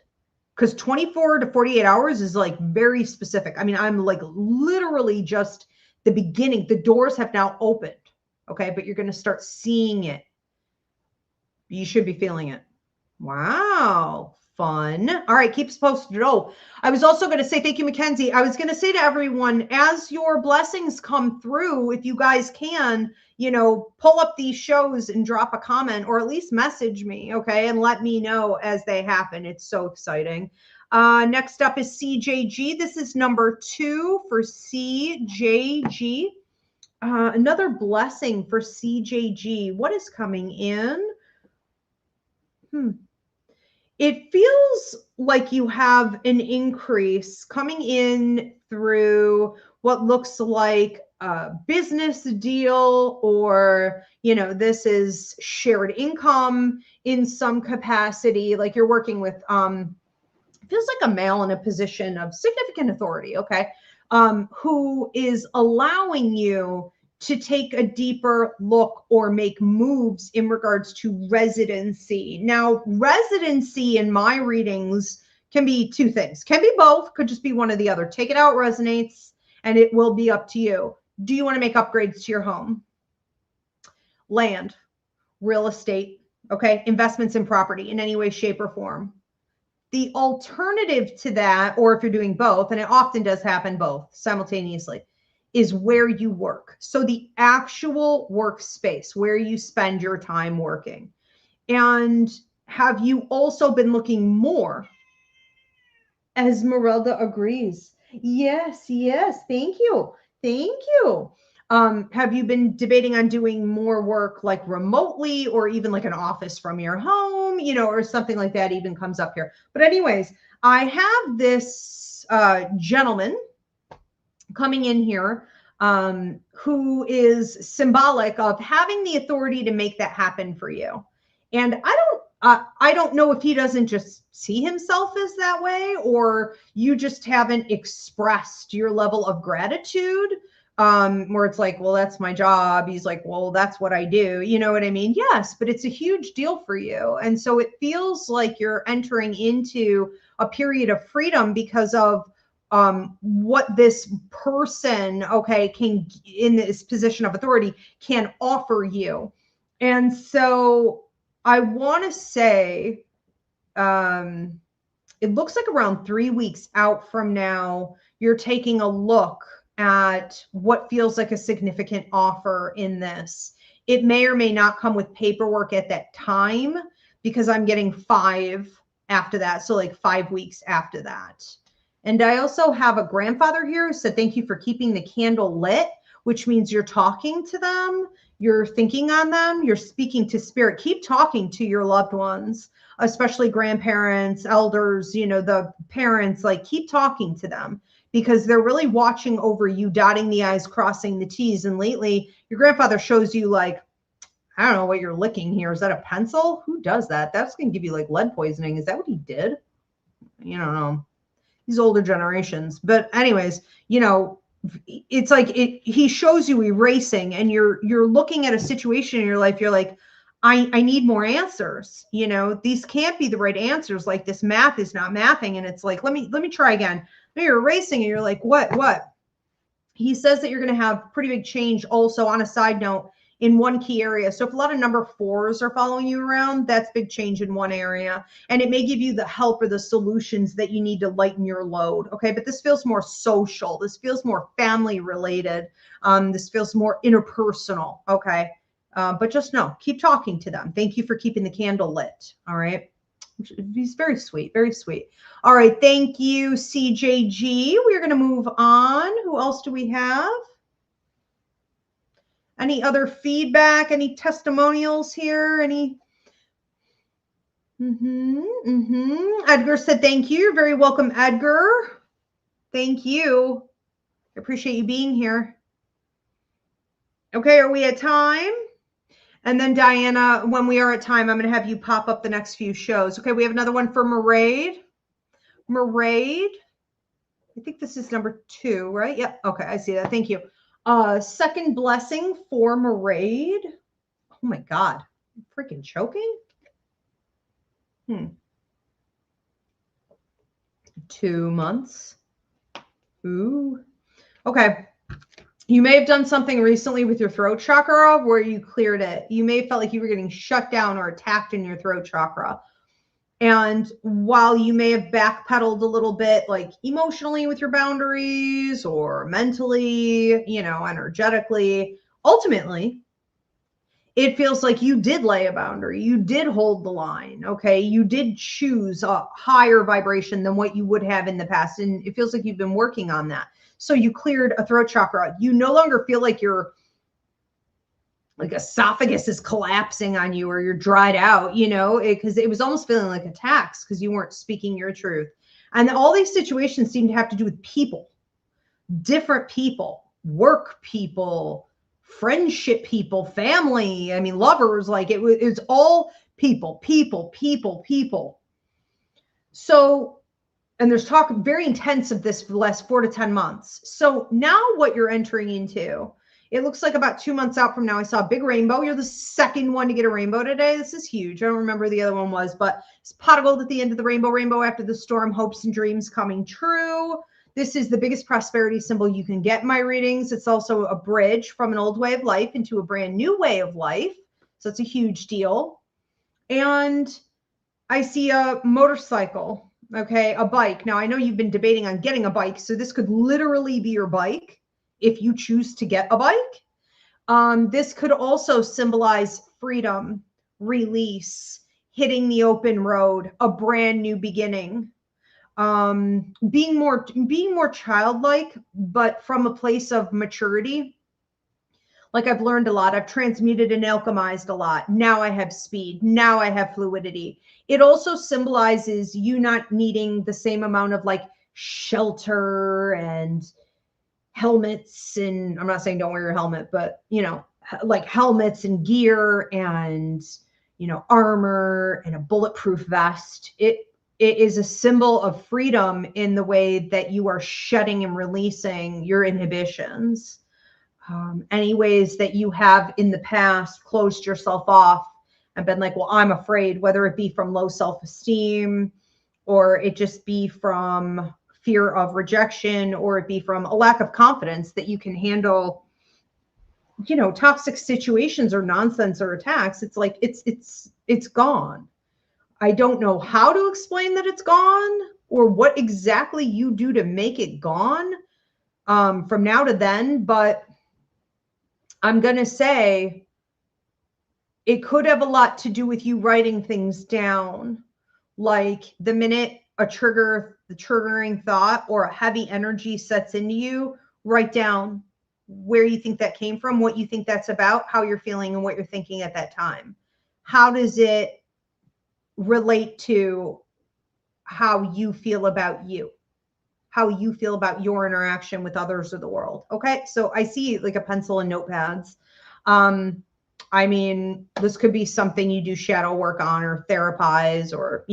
because 24 to 48 hours is like very specific. I'm like literally just the beginning. The doors have now opened. Okay. But you're going to start seeing it. You should be feeling it. Wow. Fun. All right. Keep us posted. Oh, I was also going to say, thank you, Mackenzie. I was going to say to everyone, as your blessings come through, if you guys can, you know, pull up these shows and drop a comment or at least message me. Okay. And let me know as they happen. It's so exciting. Next up is CJG. This is number 2 for CJG. Another blessing for CJG. What is coming in? It feels like you have an increase coming in through what looks like a business deal, or, you know, this is shared income in some capacity. Like you're working with, it feels like a male in a position of significant authority. Okay. Who is allowing you to take a deeper look or make moves in regards to residency. Now, residency in my readings can be 2 things, can be both, could just be one or the other. Take it how it resonates, and it will be up to you. Do you want to make upgrades to your home? Land, real estate, okay, investments in property in any way, shape, or form. The alternative to that, or if you're doing both, and it often does happen both simultaneously, is where you work. So the actual workspace where you spend your time working. And have you also been looking more? Esmeralda agrees. Yes, yes. Thank you. Thank you. Have you been debating on doing more work like remotely, or even like an office from your home, you know, or something like that even comes up here. But anyways, I have this gentleman coming in here who is symbolic of having the authority to make that happen for you. And I don't know if he doesn't just see himself as that way, or you just haven't expressed your level of gratitude, where it's like, well, that's my job. He's like, well, that's what I do. You know what I mean? Yes, but it's a huge deal for you. And so it feels like you're entering into a period of freedom because of what this person, okay, can, in this position of authority, can offer you. And so I want to say, it looks like around 3 weeks out from now, you're taking a look at what feels like a significant offer in this. It may or may not come with paperwork at that time, because I'm getting 5 after that. So like 5 weeks after that. And I also have a grandfather here who said, thank you for keeping the candle lit, which means you're talking to them, you're thinking on them, you're speaking to spirit. Keep talking to your loved ones, especially grandparents, elders, you know, the parents, like keep talking to them, because they're really watching over you, dotting the I's, crossing the T's. And lately your grandfather shows you like, I don't know what you're licking here. Is that a pencil? Who does that? That's going to give you like lead poisoning. Is that what he did? You don't know. These older generations. But anyways, you know, it's like he shows you erasing, and you're looking at a situation in your life. You're like, I need more answers. You know, these can't be the right answers. Like this math is not mathing. And it's like, let me try again. Now you're erasing and you're like, what? He says that you're going to have pretty big change also, on a side note, in one key area. So if a lot of number 4s are following you around, that's big change in one area. And it may give you the help or the solutions that you need to lighten your load. Okay. But this feels more social. This feels more family related. This feels more interpersonal. Okay. But just know, keep talking to them. Thank you for keeping the candle lit. All right. He's very sweet, very sweet. All right. Thank you, CJG. We're going to move on. Who else do we have? Any other feedback? Any testimonials here? Any? Edgar said, thank you. You're very welcome, Edgar. Thank you. I appreciate you being here. Okay, are we at time? And then Diana, when we are at time, I'm going to have you pop up the next few shows. Okay, we have another one for Maraid. Maraid. I think this is number 2, right? Yep. Okay, I see that. Thank you. Second blessing for Maraid. Oh my God. I'm freaking choking. 2 months. Ooh. Okay. You may have done something recently with your throat chakra where you cleared it. You may have felt like you were getting shut down or attacked in your throat chakra. And while you may have backpedaled a little bit, like emotionally with your boundaries or mentally, energetically, ultimately, it feels like you did lay a boundary. You did hold the line. Okay. You did choose a higher vibration than what you would have in the past. And it feels like you've been working on that. So you cleared a throat chakra. You no longer feel like your esophagus is collapsing on you or you're dried out, because it was almost feeling like a tax because you weren't speaking your truth. And all these situations seem to have to do with people, different people, work people, friendship people, family. I mean, lovers, like it's all people. So, and there's talk very intense of this for the last 4 to 10 months. So now what you're entering into, it looks like about 2 months out from now, I saw a big rainbow. You're the second one to get a rainbow today. This is huge. I don't remember the other one was, but it's pot of gold at the end of the rainbow, rainbow after the storm, hopes and dreams coming true. This is the biggest prosperity symbol you can get in my readings. It's also a bridge from an old way of life into a brand new way of life. So it's a huge deal. And I see a motorcycle, okay, a bike. Now, I know you've been debating on getting a bike, so this could literally be your bike if you choose to get a bike. This could also symbolize freedom, release, hitting the open road, a brand new beginning. Being more childlike, but from a place of maturity. Like I've learned a lot. I've transmuted and alchemized a lot. Now I have speed. Now I have fluidity. It also symbolizes you not needing the same amount of like shelter and helmets. And I'm not saying don't wear your helmet, but like helmets and gear and, armor and a bulletproof vest. It is a symbol of freedom in the way that you are shedding and releasing your inhibitions. Any ways that you have in the past closed yourself off and been like, well, I'm afraid, whether it be from low self-esteem or it just be from fear of rejection or it be from a lack of confidence that you can handle, toxic situations or nonsense or attacks. It's like, it's gone. I don't know how to explain that it's gone or what exactly you do to make it gone from now to then, but I'm going to say it could have a lot to do with you writing things down. Like the minute the triggering thought or a heavy energy sets into you, write down where you think that came from, what you think that's about, how you're feeling and what you're thinking at that time. How does it relate to how you feel about you? How you feel about your interaction with others or the world. Okay. So I see like a pencil and notepads. I mean, this could be something you do shadow work on or therapize or,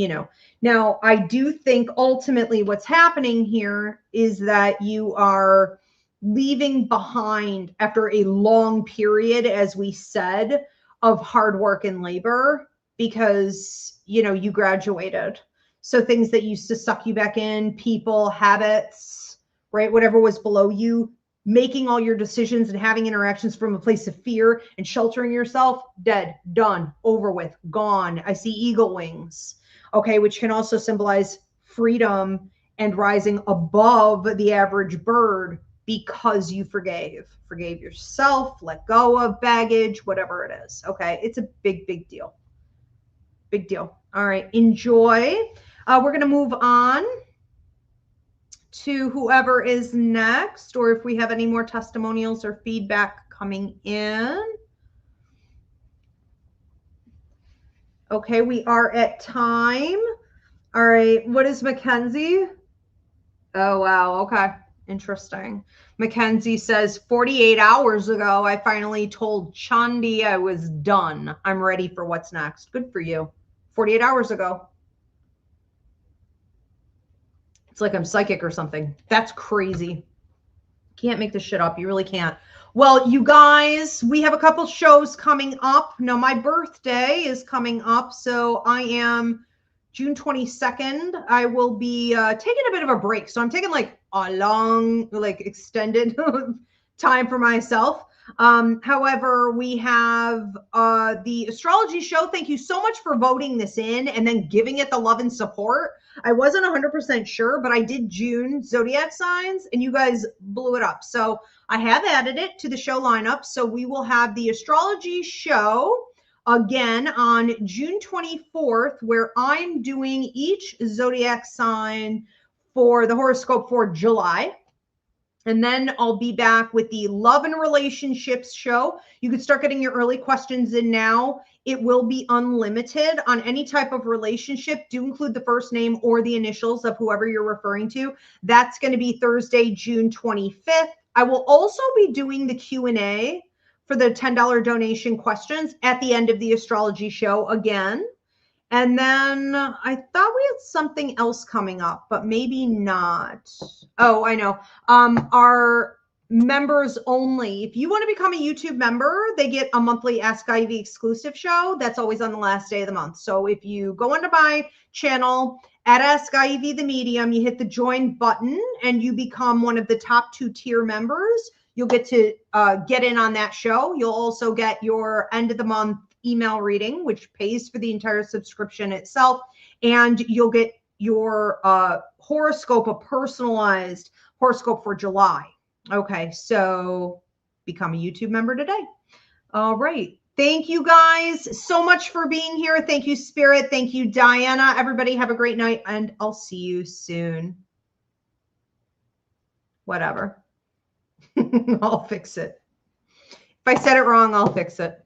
now I do think ultimately what's happening here is that you are leaving behind after a long period, as we said, of hard work and labor because, you graduated. So things that used to suck you back in, people, habits, right? Whatever was below you, making all your decisions and having interactions from a place of fear and sheltering yourself, dead, done, over with, gone. I see eagle wings, okay, which can also symbolize freedom and rising above the average bird because you forgave yourself, let go of baggage, whatever it is. Okay, it's a big, big deal. Big deal. All right, enjoy. We're going to move on to whoever is next, or if we have any more testimonials or feedback coming in. Okay, we are at time. All right, what is Mackenzie? Oh, wow. Okay, interesting. Mackenzie says, 48 hours ago, I finally told Chandi I was done. I'm ready for what's next. Good for you. 48 hours ago. It's like I'm psychic or something. That's crazy. Can't make this shit up. You really can't. Well, you guys, we have a couple shows coming up. Now, my birthday is coming up. So I am June 22nd. I will be taking a bit of a break. So I'm taking like a long, like extended time for myself. However, we have the astrology show. Thank you so much for voting this in and then giving it the love and support. I wasn't 100% sure, but I did June zodiac signs and you guys blew it up. So I have added it to the show lineup. So we will have the astrology show again on June 24th, where I'm doing each zodiac sign for the horoscope for July. And then I'll be back with the love and relationships show. You can start getting your early questions in now. It will be unlimited on any type of relationship. Do include the first name or the initials of whoever you're referring to. That's going to be Thursday, June 25th. I will also be doing the Q&A for the $10 donation questions at the end of the astrology show again. And then I thought we had something else coming up, but maybe not. Oh, I know. Our members only. If you want to become a YouTube member, they get a monthly Ask Ivy exclusive show. That's always on the last day of the month. So if you go onto my channel at Ask Ivy the Medium, you hit the join button and you become one of the top 2-tier members. You'll get to get in on that show. You'll also get your end of the month email reading, which pays for the entire subscription itself. And you'll get your horoscope, a personalized horoscope for July. Okay, so become a YouTube member today. All right. Thank you guys so much for being here. Thank you, Spirit. Thank you, Diana. Everybody have a great night, and I'll see you soon. Whatever. I'll fix it. If I said it wrong, I'll fix it.